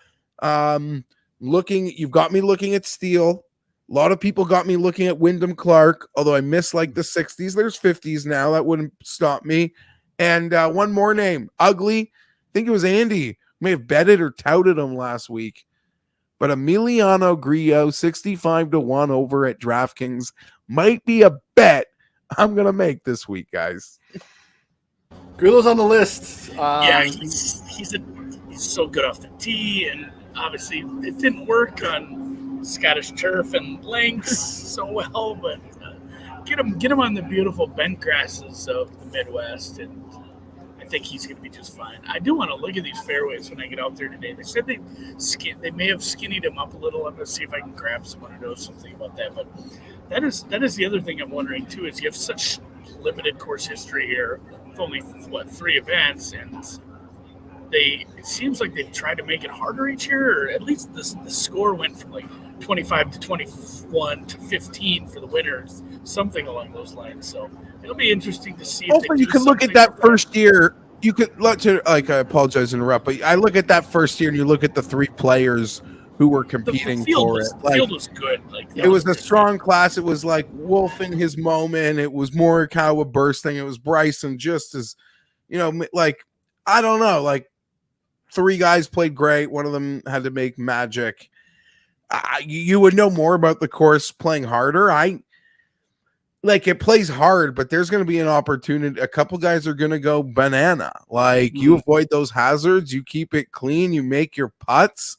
You've got me looking at Steele. A lot of people got me looking at Wyndham Clark, although I miss the 60s. There's 50s now. That wouldn't stop me. And one more name, Ugly. I think it was Andy. May have betted or touted him last week. But Emiliano Grillo, 65-1 over at DraftKings, might be a bet I'm going to make this week, guys. Grillo's on the list. He's so good off the tee, and obviously it didn't work on Scottish turf and links so well, but get him on the beautiful bent grasses of the Midwest, and I think he's going to be just fine. I do want to look at these fairways when I get out there today. They said they may have skinnied him up a little. I'm going to see if I can grab someone who knows something about that. But that is the other thing I'm wondering too, is you have such limited course history here with only 3 events, and it seems like they've tried to make it harder each year, or at least the score went from 25 to 21 to 15 for the winners, something along those lines. So it'll be interesting to see. You can look at that first year. You could I apologize to interrupt, but I look at that first year and you look at the 3 players who were competing for it. The field was good. It was a strong class. It was Wolf in his moment. It was Morikawa bursting. It was Bryson just as, I don't know, 3 guys played great. One of them had to make magic. You would know more about the course playing harder. It plays hard, but there's going to be an opportunity. A couple guys are going to go banana. You avoid those hazards. You keep it clean. You make your putts.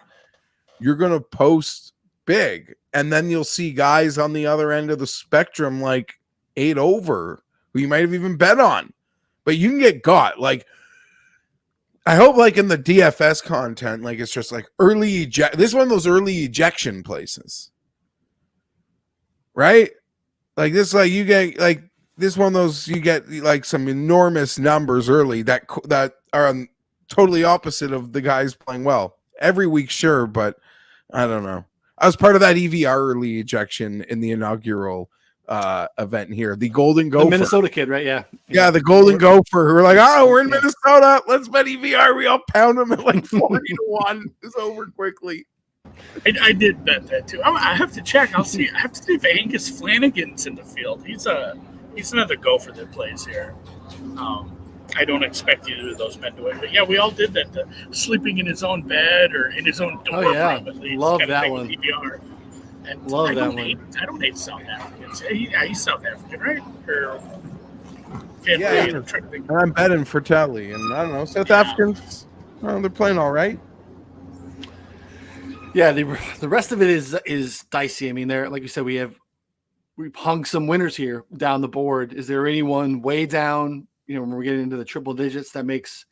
You're going to post big. And then you'll see guys on the other end of the spectrum, 8 over, who you might have even bet on. But you can get got. I hope in the DFS content, it's just early eject. This is one of those early ejection places, right? You get this one of those, you get some enormous numbers early that are totally opposite of the guys playing well every week. Sure. But I don't know. I was part of that EVR early ejection in the inaugural event here. The Golden Gopher. The Minnesota kid, right? Yeah. Yeah, the Golden Gopher. Who were we're in Minnesota. Let's bet EVR. We all pound them at 40-1. It's over quickly. I did bet that too. I have to check. I'll see. I have to see if Angus Flanagan's in the field. He's another Gopher that plays here. I don't expect either of those men to win, but yeah, we all did that. Sleeping in his own bed or in his own dorm room. At least. Love that one. PBR. And Love that one. I don't hate South Africans. He's South African, right? I'm betting for Telly, and I don't know. South Africans, they're playing all right. Yeah, the rest of it is dicey. I mean, like you said, we've hung some winners here down the board. Is there anyone way down when we're getting into the triple digits, that makes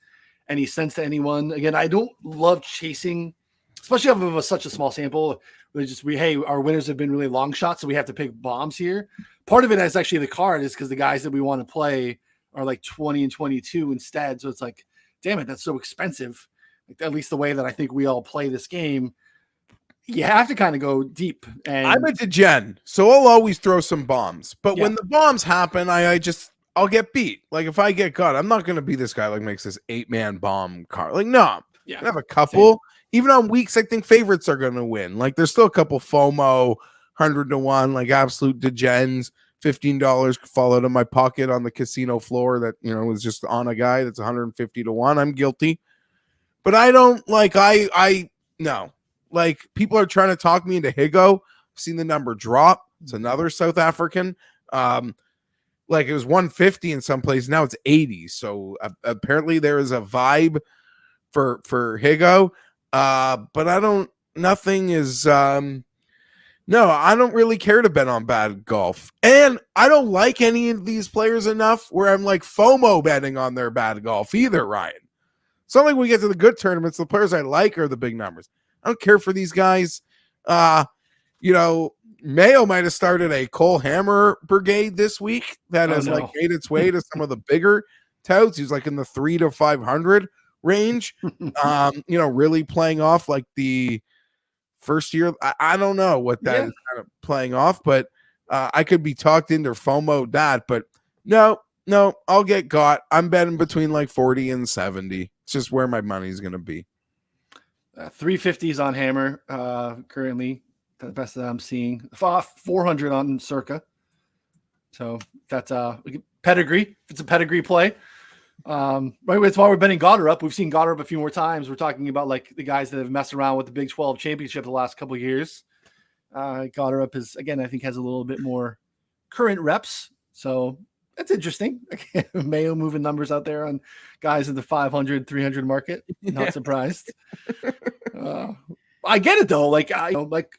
any sense to anyone. Again, I don't love chasing, especially off of such a small sample. Our winners have been really long shots, so we have to pick bombs here. Part of it is actually the card is because the guys that we want to play are like 20 and 22 instead. So it's like, damn it, that's so expensive. Like, at least the way that I think we all play this game, you have to kind of go deep. And I'm a degen, so I'll always throw some bombs. But when the bombs happen, I'll get beat. Like if I get caught, I'm not going to be this guy like makes this 8-man bomb card. Like no, I have a couple. Same. Even on weeks, I think favorites are going to win. Like there's still a couple FOMO 100-1, like absolute degens. $15 fall out of my pocket on the casino floor that was just on a guy that's 150-1. I'm guilty, but I don't like. No. Like people are trying to talk me into Higo. I've seen the number drop. It's another South African. Like it was 150 in some place. Now it's 80. So apparently there is a vibe for Higo. But nothing is, no, I don't really care to bet on bad golf. And I don't like any of these players enough where I'm like FOMO betting on their bad golf either, Ryan. It's not like we get to the good tournaments. The players I like are the big numbers. I don't care for these guys. Mayo might have started a Cole Hammer brigade this week that has like made its way to some of the bigger touts. He's like in the 300 to 500 range. Really playing off like the first year. I don't know what that is kind of playing off, but I could be talked into FOMO that. But no, I'll get got. I'm betting between like 40 and 70. It's just where my money's going to be. 350s on Hammer currently, the best that I'm seeing. 400 on Circa. So that's pedigree. It's a pedigree play. Right, it's why we're betting Goddard up. We've seen Goddard up a few more times. We're talking about like the guys that have messed around with the Big 12 championship the last couple of years. Goddard up is, again, I think has a little bit more current reps. So that's interesting. Mayo moving numbers out there on guys in the 500, 300 market. Not surprised. I get it though. Like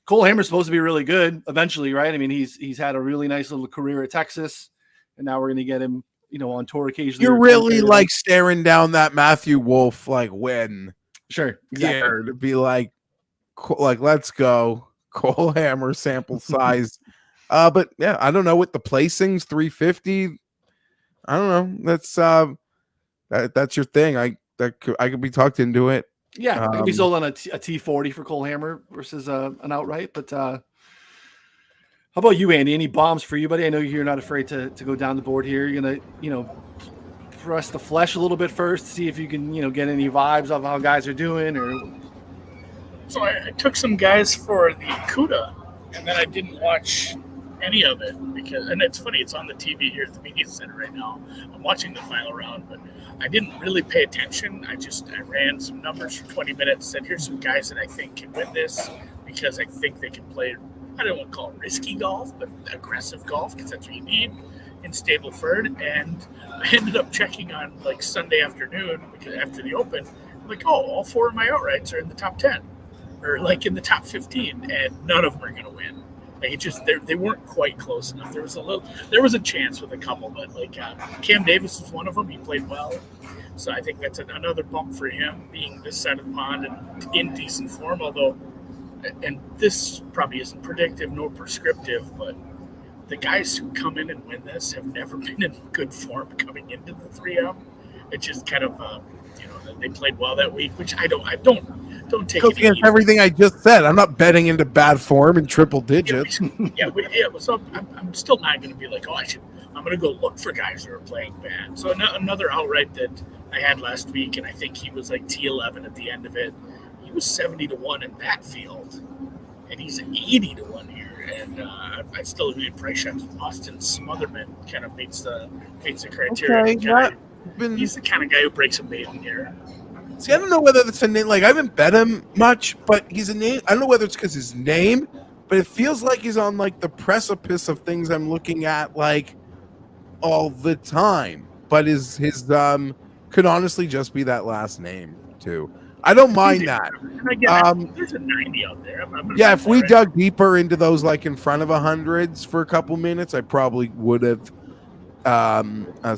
Cole Hammer's supposed to be really good eventually, right? I mean, he's had a really nice little career at Texas, and now we're going to get him, on tour occasionally. You're really like staring down that Matthew Wolf like win. Sure, exactly. Yeah, to be like let's go Cole Hammer sample size. But yeah, I don't know what the placings 350. I don't know. That's your thing. I could be talked into it. Yeah, I could be sold on a T40 for Cole Hammer versus an outright. But how about you, Andy? Any bombs for you, buddy? I know you're not afraid to go down the board here. You're gonna press the flesh a little bit first, see if you can get any vibes of how guys are doing. Or so I took some guys for the CUDA, and then I didn't watch any of it and it's funny, it's on the TV here at the media center right now. I'm watching the final round, but I didn't really pay attention. I ran some numbers for 20 minutes, said here's some guys that I think can win this because I think they can play, I don't want to call it risky golf, but aggressive golf, because that's what you need in Stableford. And I ended up checking on like Sunday afternoon because after the Open, I'm like, all 4 of my outrights are in the top 10 or like in the top 15, and none of them are going to win. Like it just they weren't quite close enough. There was a chance with a couple, but like Cam Davis was one of them. He played well, so I think that's another bump for him being this side of the pond and in decent form. Although, and this probably isn't predictive nor prescriptive, but the guys who come in and win this have never been in good form coming into the 3M. It's just kind of they played well that week, which I don't take it against everything I just said. I'm not betting into bad form in triple digits. So I'm still not going to be like, I'm going to go look for guys who are playing bad. So another outright that I had last week, and I think he was like T11 at the end of it. He was 70-1 in that field, and he's 80-1 here. And I still need price shots with Austin Smotherman. Kind of meets the criteria. Okay, he's the kind of guy who breaks a maiden here. See, I don't know whether that's a name. Like, I haven't bet him much, but he's a name. I don't know whether it's because his name, but it feels like he's on like the precipice of things I'm looking at like all the time. But his could honestly just be that last name too. I don't mind that. There's a 90 out there. If we dug deeper into those, like in front of 100s for a couple minutes, I probably would have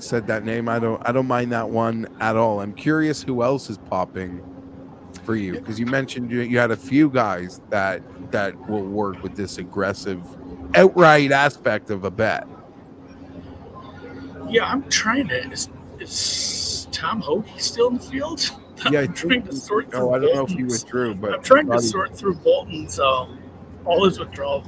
said that name. I don't mind that one at all. I'm curious who else is popping for you, because you mentioned you had a few guys that will work with this aggressive outright aspect of a bet. Yeah, I'm trying to. Is Tom Hoagie still in the field? Yeah, I'm trying to sort through. I don't know if he Bolton's. withdrew, but I'm trying to sort through Bolton's all his withdrawals.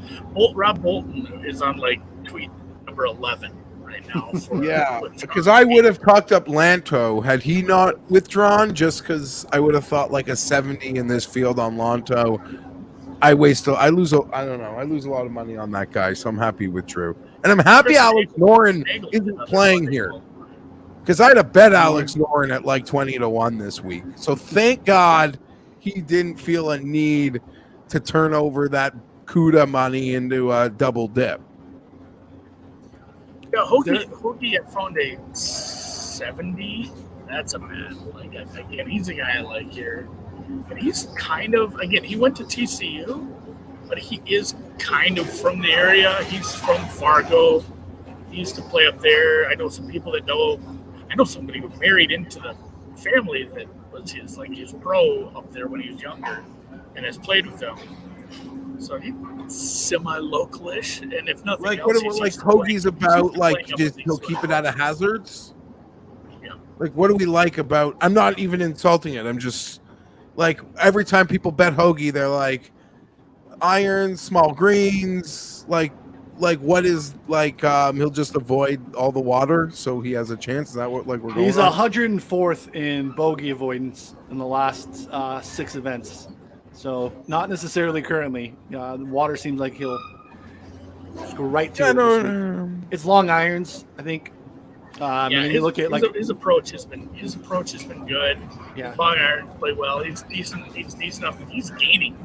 Rob Bolton is on like tweet number 11 right now. For yeah, because I would have talked up Lanto had he not withdrawn, just because I would have thought like a 70 in this field on Lanto. I lose a lot of money on that guy, so I'm happy with Drew. And I'm happy Alex Noren isn't playing here, because I'd have bet Alex Noren at like 20-1 this week. So thank God he didn't feel a need to turn over that CUDA money into a double dip. Yeah, Hoagie, I found a 70. That's a man. Like, again, he's a guy I like here. And he's kind of, again, he went to TCU, but he is kind of from the area. He's from Fargo. He used to play up there. I know some people that know. I know somebody who married into the family that was his pro up there when he was younger and has played with them. So he's semi-localish, and if nothing like, else, what like Hoagie's about, like just he'll keep it out of hazards. Yeah. Like, what do we like about? I'm not even insulting it. I'm just like, every time people bet Hoagie, they're like irons, small greens, like what is like he'll just avoid all the water so he has a chance. Is that what like we're going? He's 104th in bogey avoidance in the last 6 events. So not necessarily currently. The water seems like he'll just go right to it. It's long irons, I think. You look at like his approach has been good. Yeah, long irons play well. He's decent. He's decent enough. He's gaining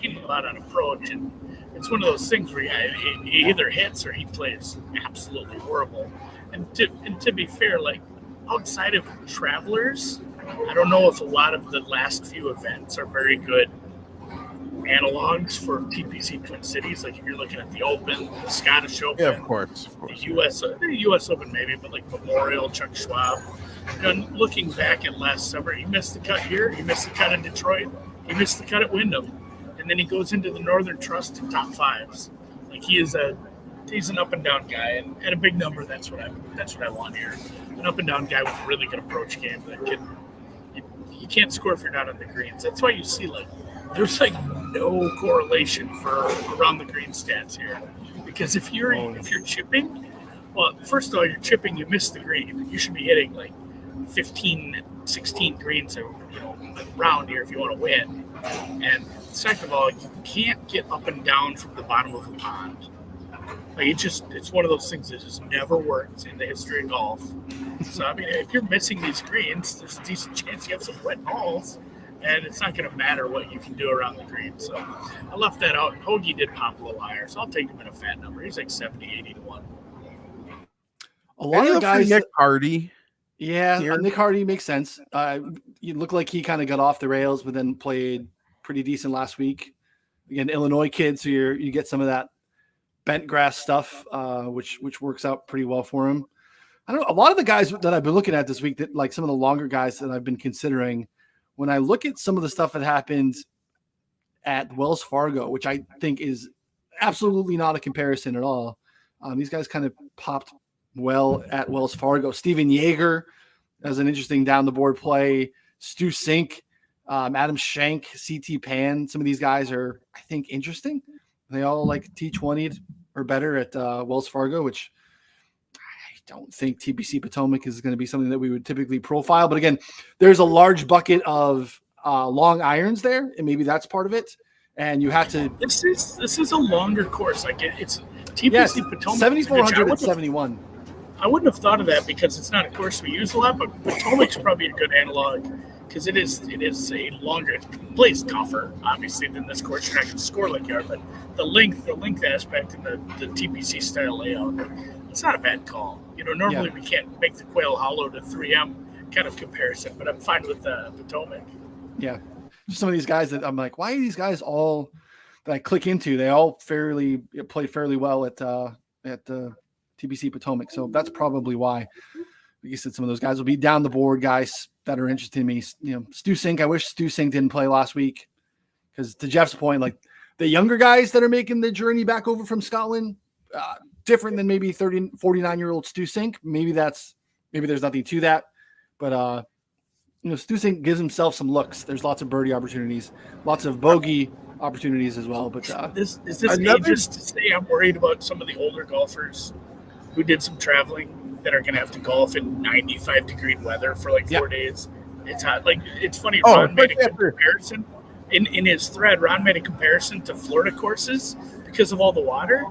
a lot on approach, and it's one of those things where he either hits or he plays absolutely horrible. And to be fair, like outside of Travelers, I don't know if a lot of the last few events are very good analogs for TPC Twin Cities. Like if you're looking at the Open, the Scottish Open, yeah, of course. The US Open maybe, but like Memorial, Chuck Schwab. And looking back at last summer, he missed the cut here, he missed the cut in Detroit, he missed the cut at Wyndham, and then he goes into the Northern Trust in top fives. Like he's an up and down guy, and at a big number, that's what I want here. An up and down guy with a really good approach game that can. You can't score if you're not on the greens. That's why you see there's no correlation for around the green stats here, because if you're chipping, well, first of all, you're chipping, you miss the green. You should be hitting 15, 16 greens around here if you want to win. And second of all, you can't get up and down from the bottom of a pond. It's one of those things that just never worked in the history of golf. So, I mean, if you're missing these greens, there's a decent chance you have some wet balls, and it's not going to matter what you can do around the green. So I left that out. Hoagie did pop a little higher, so I'll take him in a fat number. He's like 70, 80-1. A lot of the guys. Nick Hardy. Yeah, Nick Hardy makes sense. You look like he kind of got off the rails, but then played pretty decent last week. Again, Illinois kid, so you get some of that bent grass stuff, which works out pretty well for him. I don't know. A lot of the guys that I've been looking at this week, that like some of the longer guys that I've been considering, when I look at some of the stuff that happened at Wells Fargo, which I think is absolutely not a comparison at all. These guys kind of popped well at Wells Fargo. Steven Yeager as an interesting down the board play. Stu Sink, Adam Schenk, CT Pan. Some of these guys are, I think, interesting. They all like T20 or better at Wells Fargo, which I don't think TPC Potomac is going to be something that we would typically profile. But again, there's a large bucket of long irons there, and maybe that's part of it. And you have to. This is a longer course. Like it's TPC Potomac. 7,400 at 71. I wouldn't have thought of that because it's not a course we use a lot, but Potomac's probably a good analog because it is a longer. It plays tougher, obviously, than this course. You're not going to score like you are, but the length aspect and the TPC style layout, it's not a bad call. Normally we can't make the Quail Hollow to 3M kind of comparison, but I'm fine with Potomac. Yeah, some of these guys that I'm like, why are these guys all that I click into? They all play fairly well at the TPC Potomac. So that's probably why. Like you said, some of those guys will be down the board, guys that are interested in me. Stu Cink. I wish Stu Cink didn't play last week because, to Jeff's point, like the younger guys that are making the journey back over from Scotland, different than maybe 49-year-old Stu Cink. Maybe there's nothing to that, but Stu Cink gives himself some looks. There's lots of birdie opportunities, lots of bogey opportunities as well. But is this ageist to say I'm worried about some of the older golfers who did some traveling that are going to have to golf in 95-degree weather for like 4 days? It's hot. Like, it's funny. Ron made a comparison in his thread. Ron made a comparison to Florida courses because of all the water.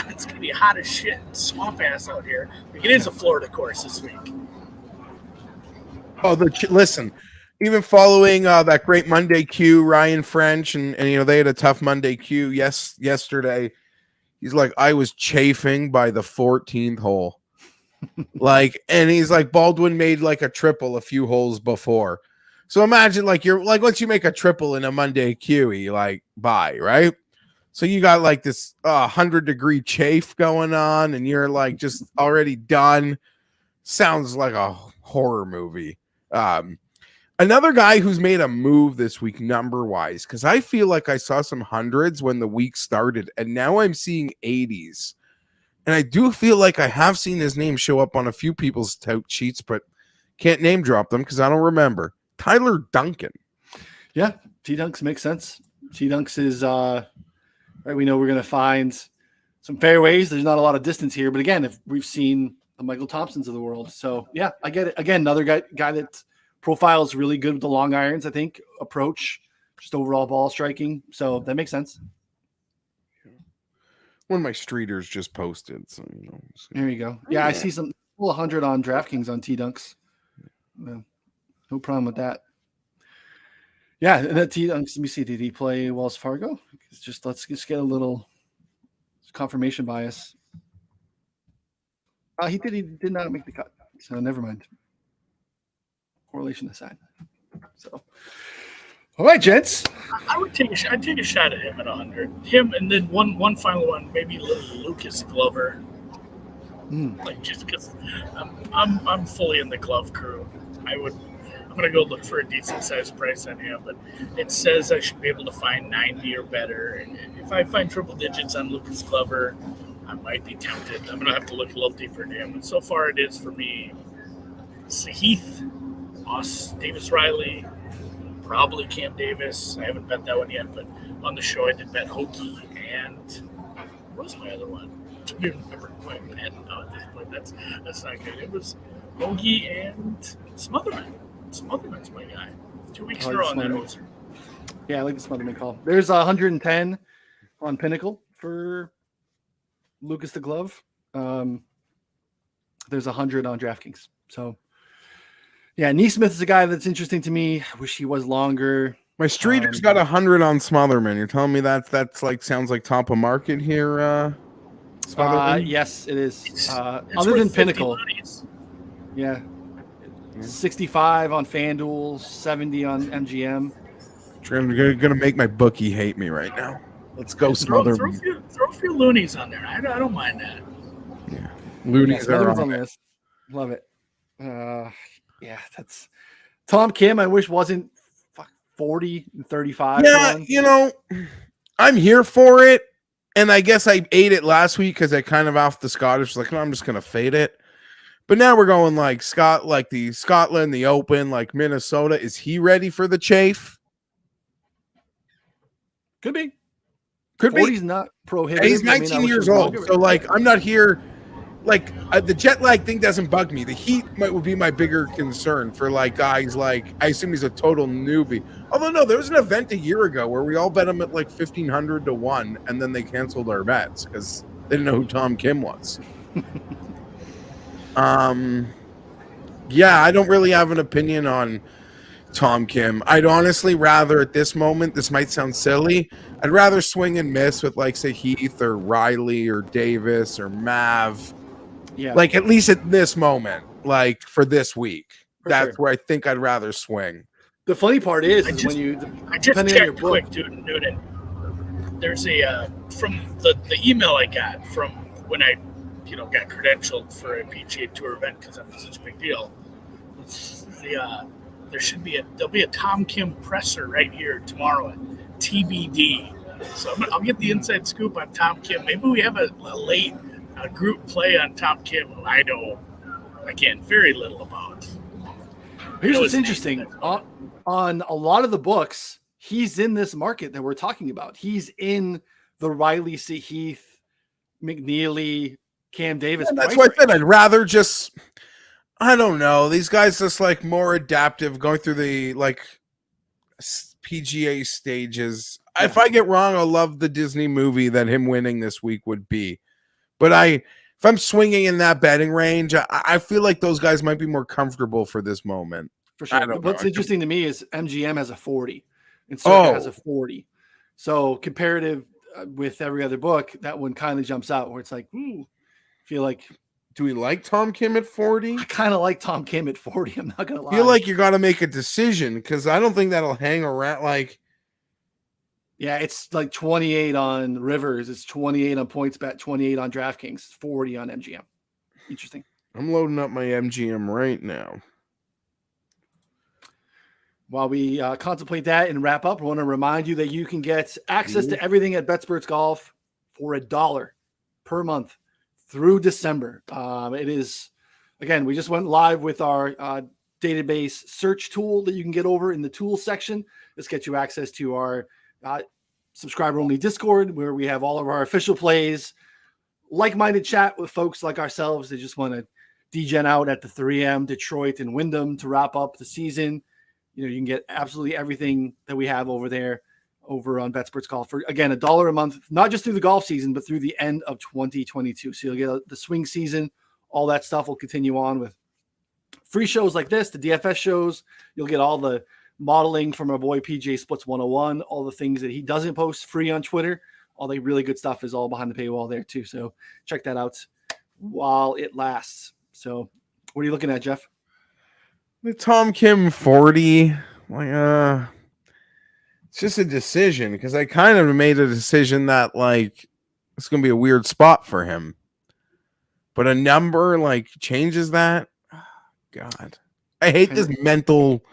It's going to be hot as shit, swamp ass out here. Like, it is a Florida course this week. Oh, listen, even following that great Monday Q, Ryan French, and they had a tough Monday Q yesterday. He's like, I was chafing by the 14th hole. And he's like, Baldwin made like a triple a few holes before. So imagine you're like, once you make a triple in a Monday Q, you like bye, right? So you got like this 100-degree chafe going on, and you're like just already done. Sounds like a horror movie. Another guy who's made a move this week number-wise, because I feel like I saw some hundreds when the week started, and now I'm seeing 80s. And I do feel like I have seen his name show up on a few people's tout sheets, but can't name drop them because I don't remember. Tyler Duncan. Yeah, T-Dunks makes sense. T-Dunks is, right, we know we're going to find some fairways. There's not a lot of distance here, but again, if we've seen the Michael Thompsons of the world. So yeah, I get it. Again, another guy that profiles really good with the long irons, I think, approach, just overall ball striking. So that makes sense. One of my streeters just posted. So, there you go. Yeah, I see some 100 on DraftKings on T-Dunks. No problem with that. Yeah, and that T-Dunks, let me see, did he play Wells Fargo? Let's just get a little confirmation bias. He did not make the cut, so never mind. Correlation aside. So, all right, gents. I'd take a shot at him at 100. Him, and then one final one, maybe little Lucas Glover. Like, just because I'm fully in the glove crew. I'm gonna go look for a decent sized price on him, but it says I should be able to find 90 or better. And if I find triple digits on Lucas Glover, I might be tempted. I'm gonna have to look a little deeper into him. But so far, it is for me: Sahith, Davis Riley, probably Cam Davis. I haven't bet that one yet, but on the show I did bet Hokie, and what was my other one? I don't even remember quite at this point. That's not good. It was Hokie and Smotherman. Smotherman's my guy. 2 weeks in a row on that hoser. Yeah, I like the Smotherman call. There's 110 on Pinnacle for Lucas the Glove. There's 100 on DraftKings. So, yeah, Neesmith is a guy that's interesting to me. I wish he was longer. My streeter's got 100 on Smotherman. You're telling me that's like sounds like top of market here. Yes, it is. It's Other than Pinnacle, monies. yeah, 65 on FanDuel, 70 on MGM. I'm gonna make my bookie hate me right now. Let's go, Smotherman. Throw a few loonies on there. I don't mind that. Yeah, loonies are on the list. Love it. Yeah, that's Tom Kim. I wish wasn't 40 and 35. Yeah, I'm here for it. And I guess I ate it last week because I kind of off the Scottish. Like, no, I'm just gonna fade it. But now we're going like the Scotland, the Open, like Minnesota. Is he ready for the chafe? Could be. 40's not prohibited. He's 19 years old. So like, I'm not here. Like the jet lag thing doesn't bug me. The heat would be my bigger concern for like guys like, I assume he's a total newbie. Although no, there was an event a year ago where we all bet him at like 1,500 to 1, and then they canceled our bets because they didn't know who Tom Kim was. Yeah, I don't really have an opinion on Tom Kim. I'd honestly rather at this moment, this might sound silly, I'd rather swing and miss with like say Heath or Riley or Davis or Mav. Yeah. Like at least at this moment, like for this week, that's sure. where I think I'd rather swing. The funny part is when you I just checked quick, dude. There's a from the email I got from when got credentialed for a PGA Tour event because I'm such a big deal. There'll be a Tom Kim presser right here tomorrow at TBD. So I'll get the inside scoop on Tom Kim. Maybe we have a late group play on Tom Kim, who I know again very little about. Here's what's interesting. On a lot of the books, he's in this market that we're talking about. He's in the Riley Sahith, McNeely, Cam Davis. Yeah, that's why I said I'd rather just, I don't know, these guys just like more adaptive, going through the like PGA stages. Yeah. If I get wrong, I'll love the Disney movie that him winning this week would be. But if I'm swinging in that betting range, I feel like those guys might be more comfortable for this moment. For sure. What's interesting to me is MGM has a 40 and Circa has a 40. So comparative with every other book, that one kind of jumps out where it's like, feel like. Do we like Tom Kim at 40? I kind of like Tom Kim at 40. I'm not going to lie. I feel like you got to make a decision because I don't think that'll hang around. Like, yeah, it's like 28 on Rivers. It's 28 on PointsBet, 28 on DraftKings, 40 on MGM. Interesting. I'm loading up my MGM right now. While we contemplate that and wrap up, I want to remind you that you can get access to everything at Betsperts Golf for $1 per month through December. It is, again, we just went live with our database search tool that you can get over in the tools section. This gets you access to our subscriber-only Discord, where we have all of our official plays, like-minded chat with folks like ourselves that just want to degen out at the 3M, Detroit, and Wyndham to wrap up the season. You can get absolutely everything that we have over there over on Betsperts Golf for, again, $1 a month, not just through the golf season, but through the end of 2022. So you'll get the swing season. All that stuff will continue on with free shows like this, the DFS shows. You'll get all the modeling from our boy PGA Splits 101, all the things that he doesn't post free on Twitter. All the really good stuff is all behind the paywall there too. So check that out while it lasts. So what are you looking at, Geoff? The Tom Kim 40, like, it's just a decision because I kind of made a decision that like it's gonna be a weird spot for him, but a number like changes that. God, I hate this mental,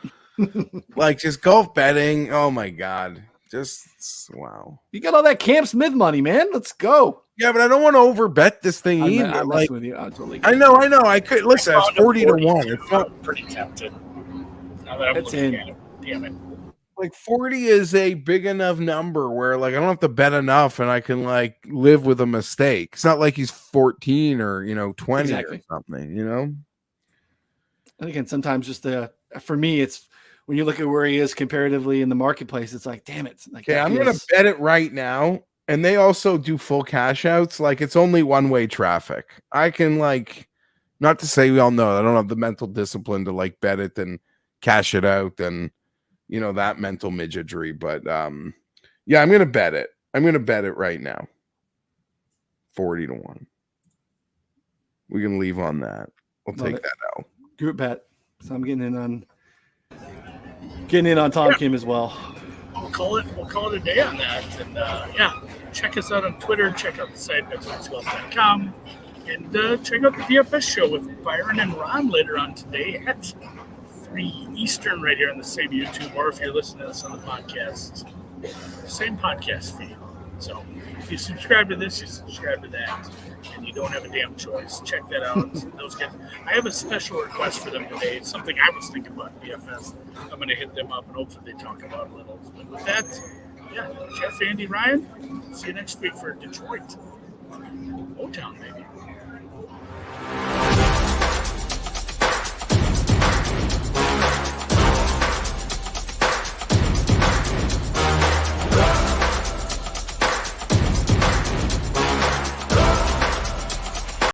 like just golf betting. Oh my God, just wow. You got all that Cam Smith money, man. Let's go. Yeah, but I don't want to overbet this thing either. I'm like, with you. I'm totally I know. I could listen. It's 40 to 1. It's not pretty tempted. Now that I'm looking at it, damn it. Like 40 is a big enough number where like I don't have to bet enough and I can like live with a mistake. It's not like he's 14 or 20 or something. And again, sometimes just for me, it's when you look at where he is comparatively in the marketplace, it's like, damn it. Like, okay, I'm gonna bet it right now. And they also do full cash outs. Like it's only one-way traffic. I can like, not to say we all know, I don't have the mental discipline to like bet it and cash it out and that mental midgetry. But yeah, I'm gonna bet it. I'm gonna bet it right now. 40 to 1. We can leave on that. We'll take that out. Group bet. So I'm getting in on Tom Kim as well. We'll call it a day on that. And yeah, check us out on Twitter. Check out the site betspertsgolf.com, and check out the DFS show with Byron and Ron later on today at 3 Eastern right here on the same YouTube, or if you're listening to us on the podcast, same podcast feed. So if you subscribe to this, you subscribe to that, and you don't have a damn choice. Check that out. Those guys, I have a special request for them today. It's something I was thinking about DFS. I'm going to hit them up and hopefully they talk about it a little. But with that, yeah, Geoff, Andy, Ryan, see you next week for Detroit. O-Town, maybe.